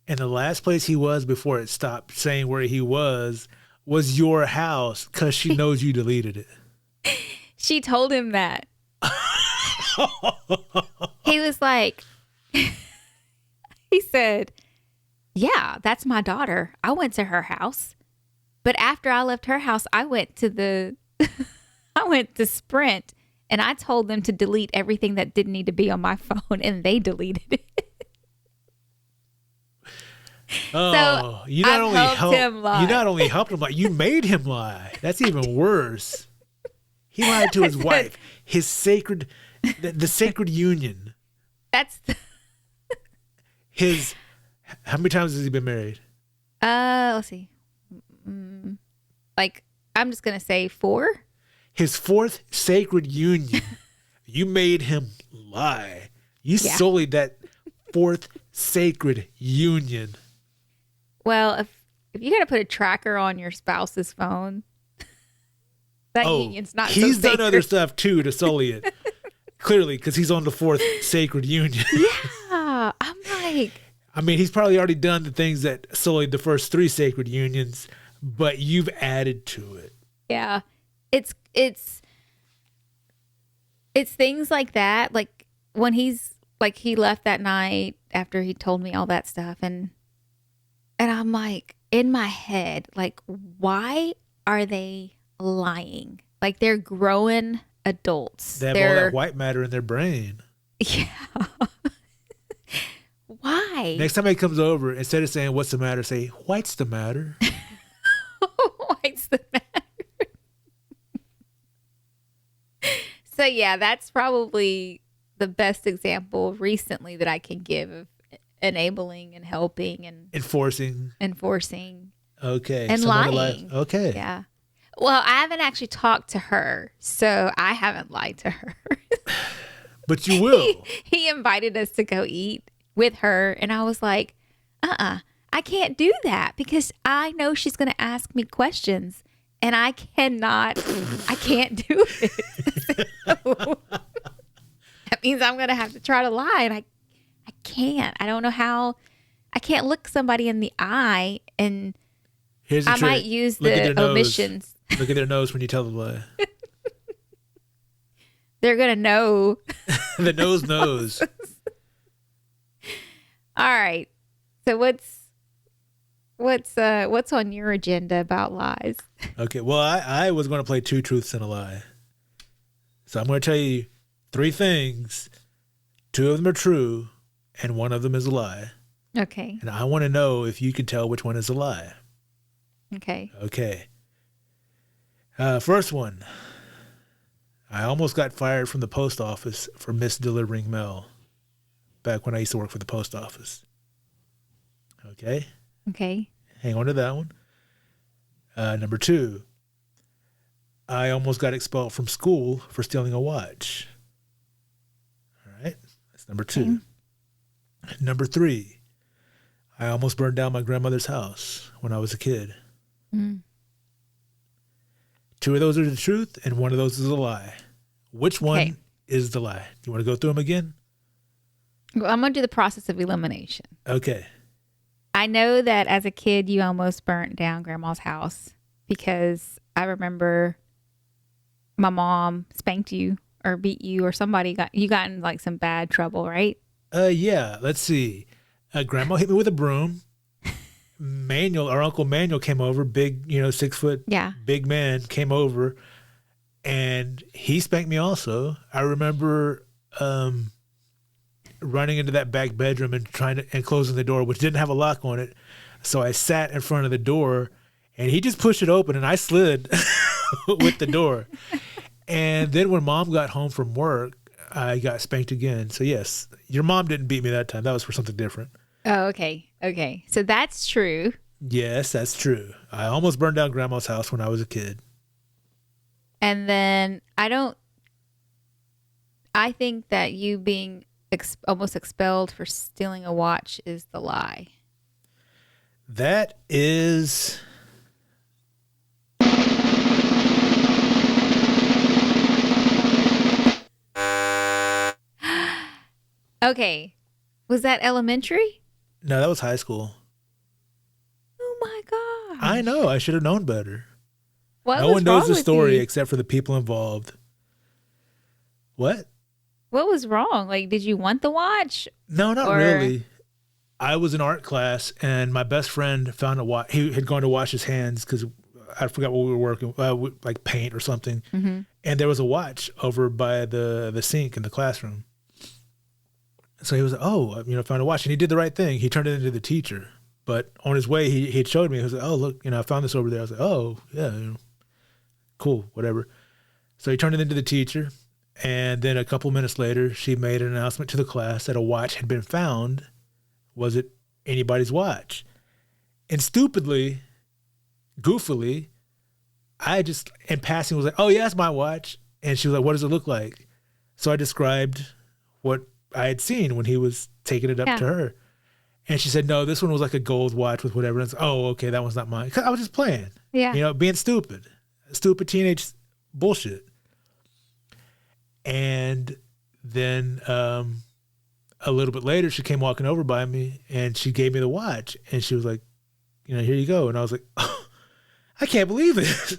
and the last place he was before it stopped saying where he was your house because she knows you deleted it. She told him that. He was like, he said, yeah, that's my daughter. I went to her house. But after I left her house, I went to Sprint and I told them to delete everything that didn't need to be on my phone, and they deleted it. Oh, so you not only helped him lie. You not only helped him lie, you made him lie. That's even worse. He lied to his wife, his sacred, the sacred union. That's his. How many times has he been married? Let's see. Like, I'm just gonna say 4. His 4th sacred union. You made him lie. You sullied that 4th sacred union. Well, if you got to put a tracker on your spouse's phone, that union's not so sacred. He's done other stuff too to sully it. Clearly, because he's on the 4th sacred union. Yeah, I'm like. I mean, he's probably already done the things that sullied the first 3 sacred unions, but you've added to it. Yeah, it's things like that. Like when he left that night after he told me all that stuff, and I'm like, in my head, like, why are they lying? Like, they're growing adults. They have all that white matter in their brain. Yeah. Why? Next time he comes over, instead of saying, what's the matter, say, white's the matter. White's the matter. So, yeah, that's probably the best example recently that I can give of enabling and helping and enforcing. Okay. And lying. Okay. Yeah. Well, I haven't actually talked to her, so I haven't lied to her. But you will. He invited us to go eat with her, and I was like, I can't do that because I know she's going to ask me questions, and I can't do it. So, that means I'm going to have to try to lie, and I can't. I don't know how. I can't look somebody in the eye, and I might use the omissions. Look at their nose when you tell the lie. They're going to know. The nose knows. All right. So what's on your agenda about lies? Okay. Well, I was going to play 2 truths and a lie. So I'm going to tell you 3 things. 2 of them are true, and 1 of them is a lie. Okay. And I want to know if you can tell which one is a lie. Okay. Okay. First one. I almost got fired from the post office for misdelivering mail back when I used to work for the post office. Okay. Okay. Hang on to that one. Number 2. I almost got expelled from school for stealing a watch. All right. That's number 2. Okay. Number 3. I almost burned down my grandmother's house when I was a kid. 2 of those are the truth, and 1 of those is a lie. Which one is the lie? You want to go through them again? Well, I'm going to do the process of elimination. Okay. I know that as a kid, you almost burnt down grandma's house because I remember my mom spanked you or beat you or somebody got in like some bad trouble, right? Yeah. Let's see. Grandma hit me with a broom. Our Uncle Manuel came over, big, 6 foot, big man came over, and he spanked me also. I remember running into that back bedroom and closing the door, which didn't have a lock on it. So I sat in front of the door, and he just pushed it open, and I slid with the door. And then when Mom got home from work, I got spanked again. So yes, your mom didn't beat me that time. That was for something different. Oh, okay. Okay. So that's true. Yes, that's true. I almost burned down grandma's house when I was a kid. And then I think that you being almost expelled for stealing a watch is the lie. That is... Okay. Was that elementary? No, that was high school. Oh my gosh. I know. I should have known better. No one knows the story except for the people involved. What? What was wrong? Like, did you want the watch? No, not really. I was in art class, and my best friend found a watch. He had gone to wash his hands because I forgot what we were working, like paint or something. Mm-hmm. And there was a watch over by the sink in the classroom. So he was like, found a watch. And he did the right thing. He turned it into the teacher. But on his way, he had showed me. He was like, oh, look, I found this over there. I was like, oh, yeah, cool, whatever. So he turned it into the teacher. And then a couple minutes later, she made an announcement to the class that a watch had been found. Was it anybody's watch? And stupidly, goofily, I just, in passing, was like, oh, yeah, it's my watch. And she was like, what does it look like? So I described what I had seen when he was taking it up to her. And she said, no, this one was like a gold watch with whatever. And I was like, oh, okay, that one's not mine. 'Cause I was just playing. Yeah. Being stupid. Stupid teenage bullshit. And then a little bit later, she came walking over by me and she gave me the watch. And she was like, here you go. And I was like, oh, I can't believe this.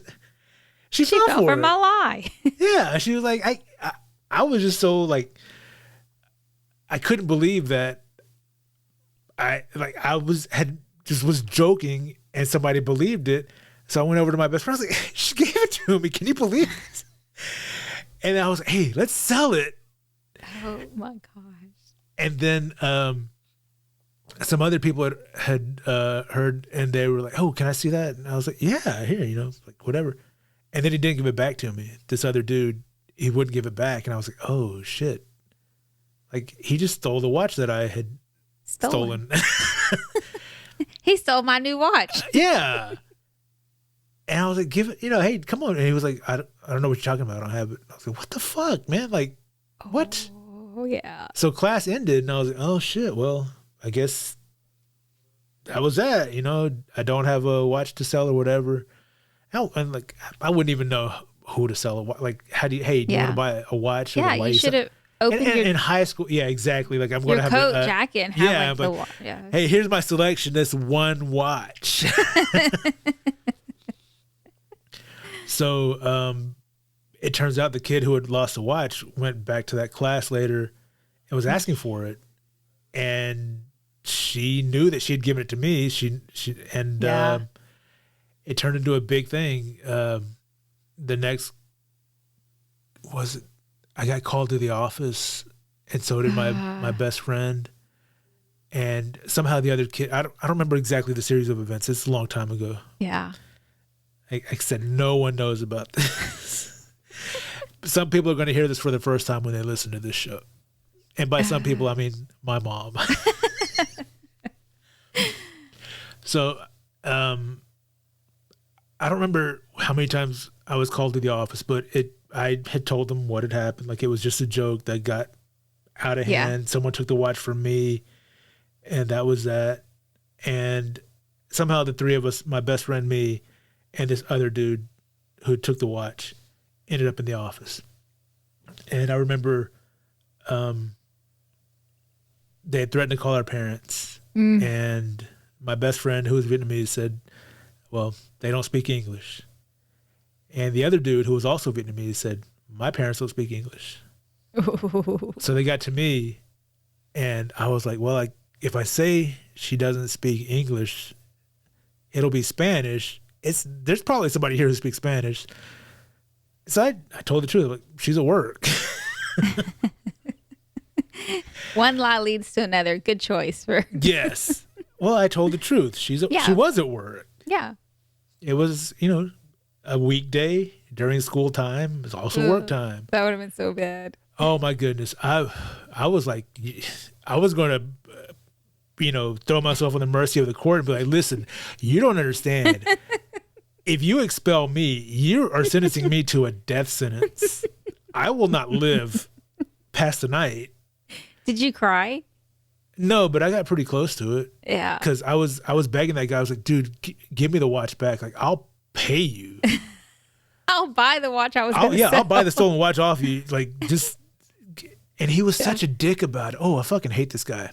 She fell for my lie. Yeah. She was like, I was just so like, I couldn't believe that I was joking and somebody believed it. So I went over to my best friend. I was like, she gave it to me. Can you believe this? And I was like, hey, let's sell it. Oh my gosh. And then some other people had heard and they were like, oh, can I see that? And I was like, yeah, here, like whatever. And then he didn't give it back to me. This other dude, he wouldn't give it back. And I was like, oh shit. Like, he just stole the watch that I had stolen. He stole my new watch. Yeah. And I was like, give it, hey, come on. And he was like, I don't know what you're talking about. I don't have it. I was like, what the fuck, man? Like, what? Oh, yeah. So class ended, and I was like, oh, shit. Well, I guess that was that. I don't have a watch to sell or whatever. And like, I wouldn't even know who to sell a watch. Like, do you want to buy a watch? Yeah, you should have. In high school, yeah, exactly. Like I'm going to have your coat jacket. And have hey, here's my selection. This one watch. So it turns out the kid who had lost the watch went back to that class later and was asking for it. And she knew that she had given it to me. It turned into a big thing. The next I got called to the office, and so did my best friend. And somehow the other kid, I don't remember exactly the series of events. It's a long time ago. Yeah. I said, no one knows about this. Some people are going to hear this for the first time when they listen to this show. And by some people, I mean my mom. So, I don't remember how many times I was called to the office, but I had told them what had happened. Like, it was just a joke that got out of hand. Someone took the watch from me, and that was that. And somehow the three of us, my best friend, me, and this other dude who took the watch, ended up in the office. And I remember they had threatened to call our parents. And my best friend, who was Vietnamese, said, well, they don't speak English. And the other dude, who was also Vietnamese, said, my parents don't speak English. So they got to me, and I was like, well, if I say she doesn't speak English, it'll be Spanish. There's probably somebody here who speaks Spanish. So I told the truth. Like, she's at work. One lie leads to another. Good choice. Yes. Well, I told the truth. She was at work. Yeah. It was, a weekday during school time. It was also work time. That would have been so bad. Oh my goodness. I was like, I was going to, throw myself on the mercy of the court and be like, listen, you don't understand. If you expel me, you are sentencing me to a death sentence. I will not live past the night. Did you cry? No, but I got pretty close to it. Yeah. Because I was begging that guy. I was like, dude, give me the watch back. Like, I'll pay you. I'll buy the watch I was going to sell. I'll buy the stolen watch off you. Like, just. And he was such a dick about it. Oh, I fucking hate this guy.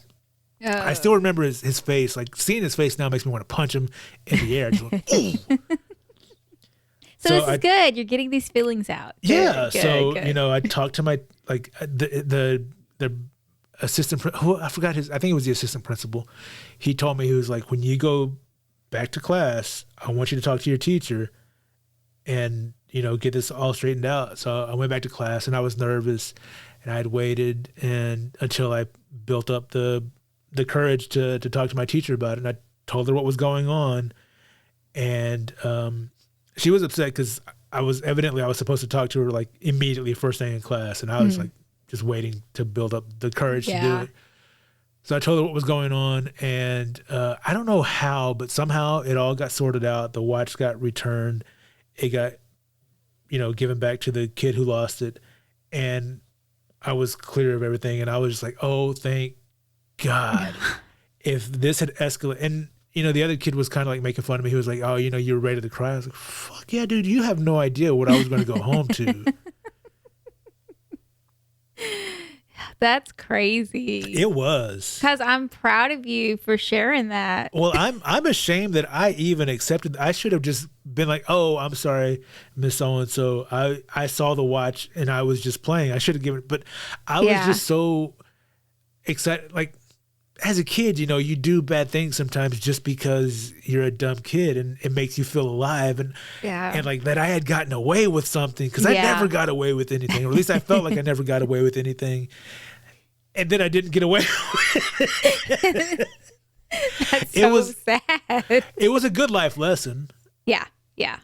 I still remember his face. Like, seeing his face now makes me want to punch him in the air. Just like, So this is good. You're getting these feelings out. Yeah. Good. I talked to my, the assistant, I forgot I think it was the assistant principal. He told me, he was like, when you go back to class, I want you to talk to your teacher and, get this all straightened out. So I went back to class, and I was nervous, and I had waited until I built up the courage to talk to my teacher about it. And I told her what was going on. And, she was upset because I was supposed to talk to her like immediately first day in class. And I was like just waiting to build up the courage to do it. So I told her what was going on, and I don't know how, but somehow it all got sorted out. The watch got returned. It got, given back to the kid who lost it. And I was clear of everything. And I was just like, oh, thank God. If this had escalated, and the other kid was kind of like making fun of me. He was like, oh, you were ready to cry. I was like, fuck yeah, dude, you have no idea what I was going to go home to. That's crazy. It was. Because I'm proud of you for sharing that. Well, I'm ashamed that I even accepted. I should have just been like, oh, I'm sorry, Miss So-and-so. I saw the watch and I was just playing. I should have given it. But I was just so excited. Like, as a kid, you do bad things sometimes just because you're a dumb kid, and it makes you feel alive. And like that I had gotten away with something, because I never got away with anything, or at least I felt like I never got away with anything. And then I didn't get away with it. That's so sad. It was a good life lesson. Yeah. Yeah.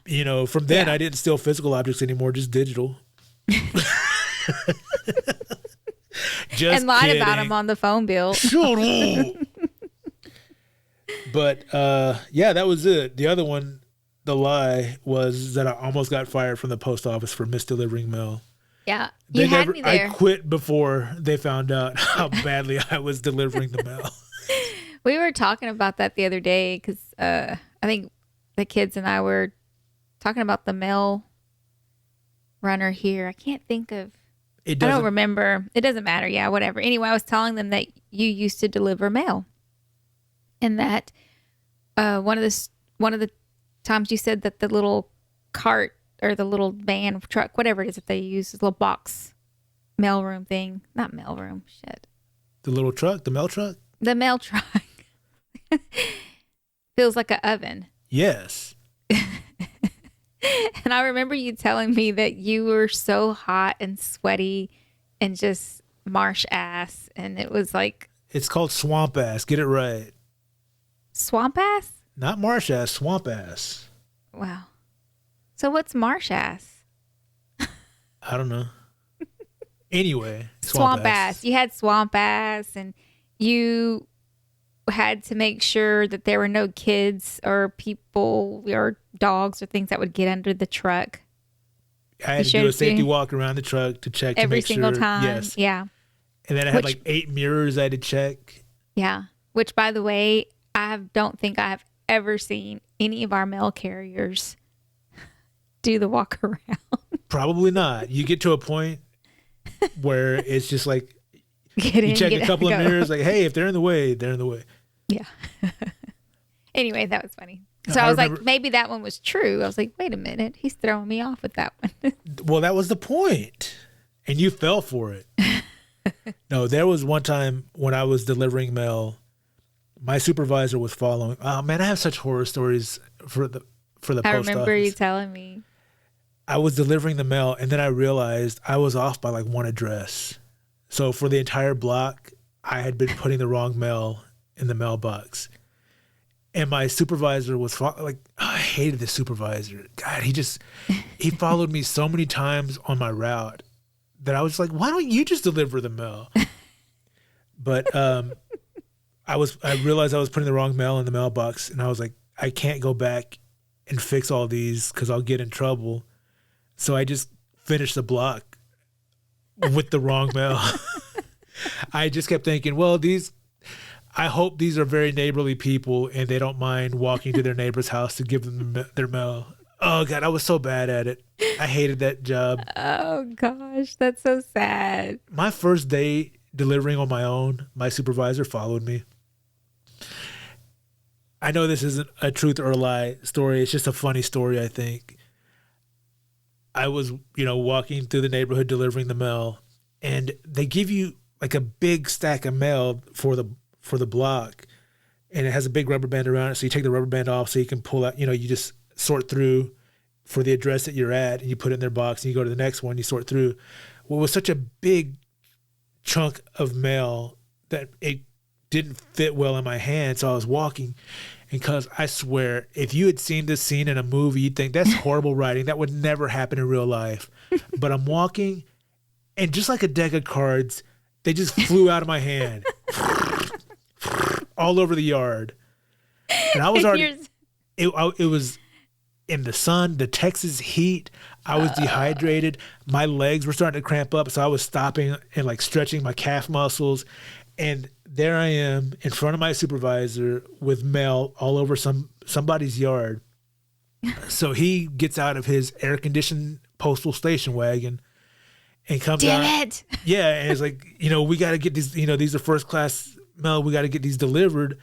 From then I didn't steal physical objects anymore, just digital. And lied about him on the phone bill. But that was it. The other one, the lie, was that I almost got fired from the post office for misdelivering mail. Yeah, you had me there. I quit before they found out how badly I was delivering the mail. We were talking about that the other day because I think the kids and I were talking about the mail runner here. I can't think of. I don't remember. It doesn't matter. Yeah, whatever. Anyway, I was telling them that you used to deliver mail, and that one of the times you said that the little cart or the little van truck, whatever it is that they use, this little box mailroom thing. Not mailroom, shit. The little truck, the mail truck? The mail truck. Feels like an oven. Yes. And I remember you telling me that you were so hot and sweaty and just marsh ass. And it was like... It's called swamp ass. Get it right. Swamp ass? Not marsh ass, swamp ass. Wow. So what's marsh ass? I don't know. Anyway. Swamp ass. You had swamp ass and you had to make sure that there were no kids or people or dogs or things that would get under the truck. I had to do a safety walk around the truck to check every to make single sure. time. Yes. Yeah. And then I had like 8 mirrors I had to check. Yeah. Which, by the way, don't think I have ever seen any of our mail carriers do the walk around. Probably not. You get to a point where it's just like you check a couple of mirrors, like, hey, if they're in the way, they're in the way. Yeah. Anyway, that was funny. So I was like, maybe that one was true. I was like, wait a minute, he's throwing me off with that one. Well, that was the point, and you fell for it. No, there was one time when I was delivering mail, my supervisor was following. Oh man, I have such horror stories for the post office. I remember you telling me. I was delivering the mail, and then I realized I was off by like one address. So for the entire block, I had been putting the wrong mail in the mailbox. And my supervisor was like, oh, I hated the supervisor. God, he followed me so many times on my route that I was like, why don't you just deliver the mail? But I realized I was putting the wrong mail in the mailbox, and I was like, I can't go back and fix all these because I'll get in trouble. So I just finished the block with the wrong mail. I just kept thinking, well, I hope these are very neighborly people and they don't mind walking to their neighbor's house to give them their mail. Oh God, I was so bad at it. I hated that job. Oh gosh, that's so sad. My first day delivering on my own, my supervisor followed me. I know this isn't a truth or a lie story. It's just a funny story, I think. I was, walking through the neighborhood delivering the mail, and they give you like a big stack of mail for the block, and it has a big rubber band around it. So you take the rubber band off so you can pull out, you just sort through for the address that you're at, and you put it in their box, and you go to the next one, you sort through. Well, it was such a big chunk of mail that it didn't fit well in my hand. So I was walking, and because I swear, if you had seen this scene in a movie, you'd think that's horrible writing. That would never happen in real life. But I'm walking, and just like a deck of cards, they just flew out of my hand all over the yard. And I was already, it was in the sun, the Texas heat. I was dehydrated. My legs were starting to cramp up. So I was stopping and like stretching my calf muscles. And there I am in front of my supervisor with mail all over somebody's yard. So he gets out of his air-conditioned postal station wagon and comes out. Damn it. Yeah, and it's like, we got to get these, these are first-class mail. We got to get these delivered.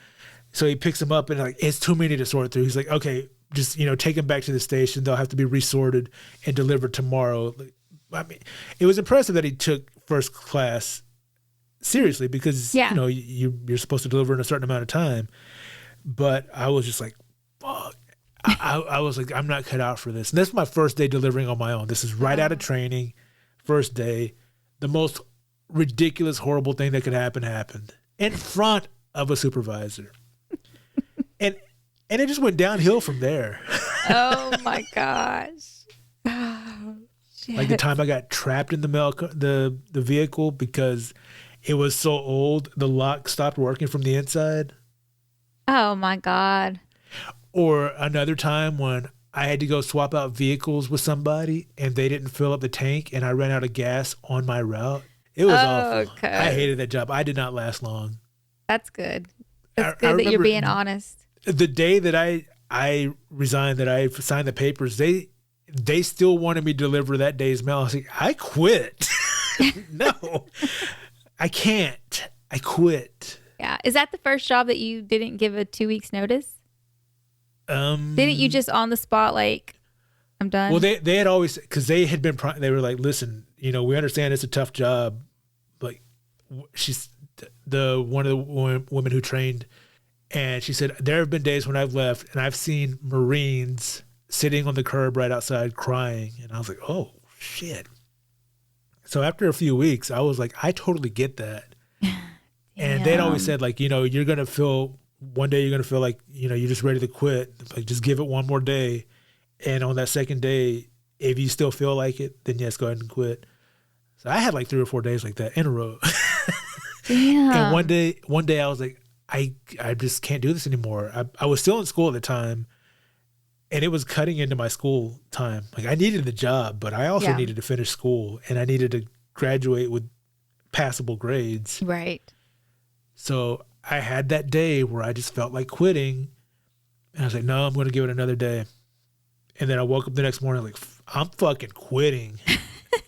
So he picks them up and like, it's too many to sort through. He's like, okay, just, take them back to the station. They'll have to be resorted and delivered tomorrow. I mean, it was impressive that he took first class seriously because, you're supposed to deliver in a certain amount of time. But I was just like, fuck. I was like, I'm not cut out for this. And this is my first day delivering on my own. This is right out of training, first day. The most ridiculous, horrible thing that could happen happened in front of a supervisor. And it just went downhill from there. Oh my gosh. Oh, shit. Like the time I got trapped in the vehicle because it was so old, the lock stopped working from the inside. Oh my God. Or another time when I had to go swap out vehicles with somebody and they didn't fill up the tank and I ran out of gas on my route. It was awful. Okay. I hated that job. I did not last long. That's good. That's good that you're being honest. The day that I resigned, that I signed the papers, they still wanted me to deliver that day's mail. I was like, I quit. No, I can't. I quit. Yeah. Is that the first job that you didn't give a 2 weeks notice? Didn't you just on the spot, like, I'm done. Well, they had always, because they had been, they were like, listen, we understand it's a tough job. Like, she's one of the women who trained, and she said, there have been days when I've left and I've seen Marines sitting on the curb right outside crying. And I was like, oh, shit. So after a few weeks, I was like, I totally get that. And they'd always said, like, you're going to feel, one day you're going to feel like, you're just ready to quit. Like, just give it one more day. And on that second day, if you still feel like it, then yes, go ahead and quit. So I had like 3 or 4 days like that in a row. Damn. And one day I was like, I just can't do this anymore. I was still in school at the time, and it was cutting into my school time. Like, I needed the job, but I also needed to finish school, and I needed to graduate with passable grades. Right. So I had that day where I just felt like quitting, and I was like, no, I'm going to give it another day. And then I woke up the next morning like, I'm fucking quitting.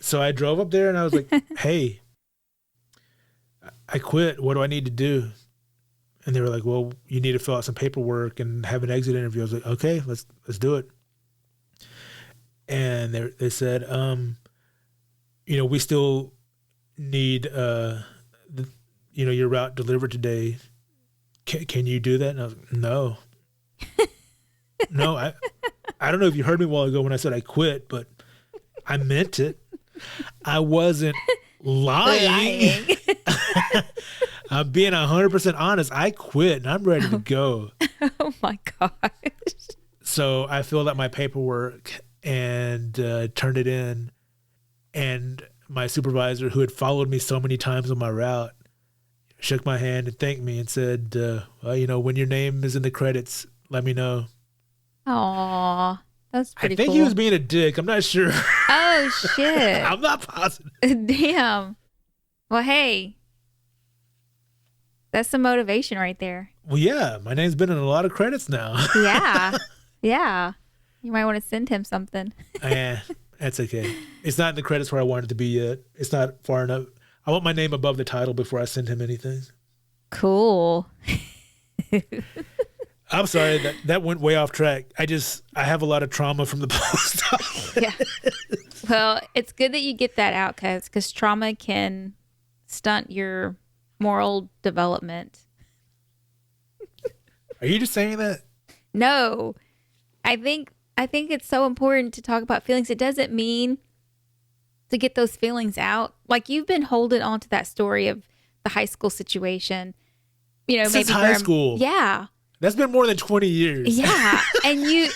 So I drove up there and I was like, hey, I quit. What do I need to do? And they were like, well, you need to fill out some paperwork and have an exit interview. I was like, okay, let's do it. And they said, we still need, your route delivered today. Can you do that? And I was like, no. No, I don't know if you heard me a while ago when I said I quit, but I meant it. I wasn't lying. I'm being 100% honest. I quit and I'm ready to go. Oh my gosh. So I filled out my paperwork and turned it in. And my supervisor, who had followed me so many times on my route, shook my hand and thanked me and said, well, when your name is in the credits, let me know. Aw, that's pretty cool. I think he was being a dick. I'm not sure. Oh, shit. I'm not positive. Damn. Well, hey, that's some motivation right there. Well, yeah, my name's been in a lot of credits now. Yeah. Yeah. You might want to send him something. That's okay. It's not in the credits where I wanted it to be yet. It's not far enough. I want my name above the title before I send him anything. Cool. I'm sorry, that went way off track. I have a lot of trauma from the post office. Yeah. Well, it's good that you get that out, because trauma can stunt your moral development. Are you just saying that? No. I think it's so important to talk about feelings. It doesn't mean to get those feelings out. Like, you've been holding on to that story of the high school situation. Since maybe high school. Yeah. That's been more than 20 years. Yeah. And you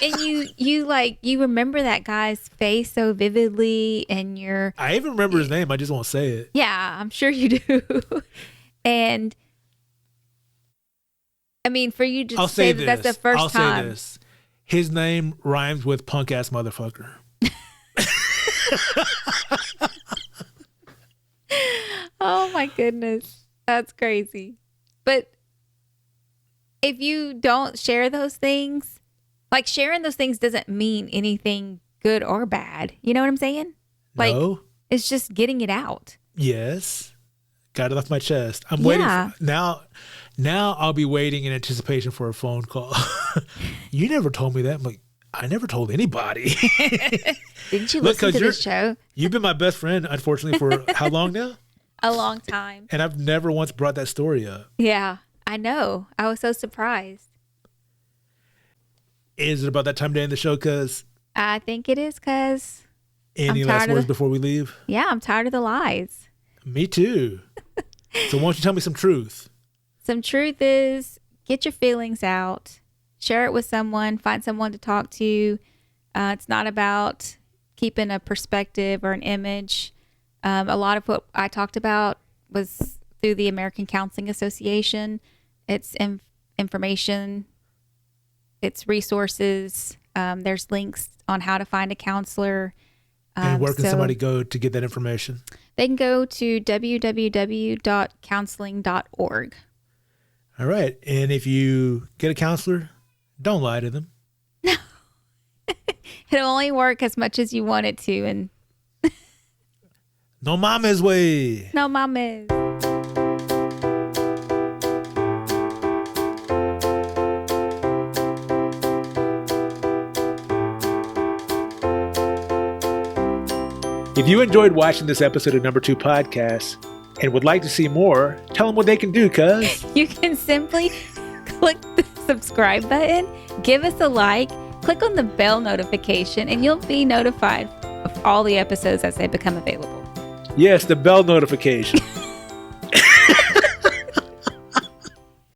remember that guy's face so vividly, and I even remember his name. I just won't say it. Yeah, I'm sure you do. And I mean, for you to say that that's the first time. I'll say this. His name rhymes with punk ass motherfucker. Oh my goodness. That's crazy. But if you don't share those things, like, sharing those things doesn't mean anything good or bad. You know what I'm saying? Like, no. It's just getting it out. Yes. Got it off my chest. I'm waiting. Now I'll be waiting in anticipation for a phone call. You never told me that. I'm like, I never told anybody. Didn't you listen to this show? You've been my best friend, unfortunately, for how long now? A long time. And I've never once brought that story up. Yeah, I know. I was so surprised. Is it about that time to end the show, cuz? I think it is, cuz. Any last words before we leave? Yeah, I'm tired of the lies. Me too. So why don't you tell me some truth? Some truth is, get your feelings out. Share it with someone. Find someone to talk to. It's not about keeping a perspective or an image. A lot of what I talked about was through the American Counseling Association. It's information. It's resources. There's links on how to find a counselor. And where can somebody go to get that information? They can go to www.counseling.org. All right. And if you get a counselor, don't lie to them. No. It'll only work as much as you want it to. And no mama's way. No mama's. If you enjoyed watching this episode of Number 2 Podcast and would like to see more, tell them what they can do, cuz. You can simply click the subscribe button, give us a like, click on the bell notification, and you'll be notified of all the episodes as they become available. Yes, the bell notification.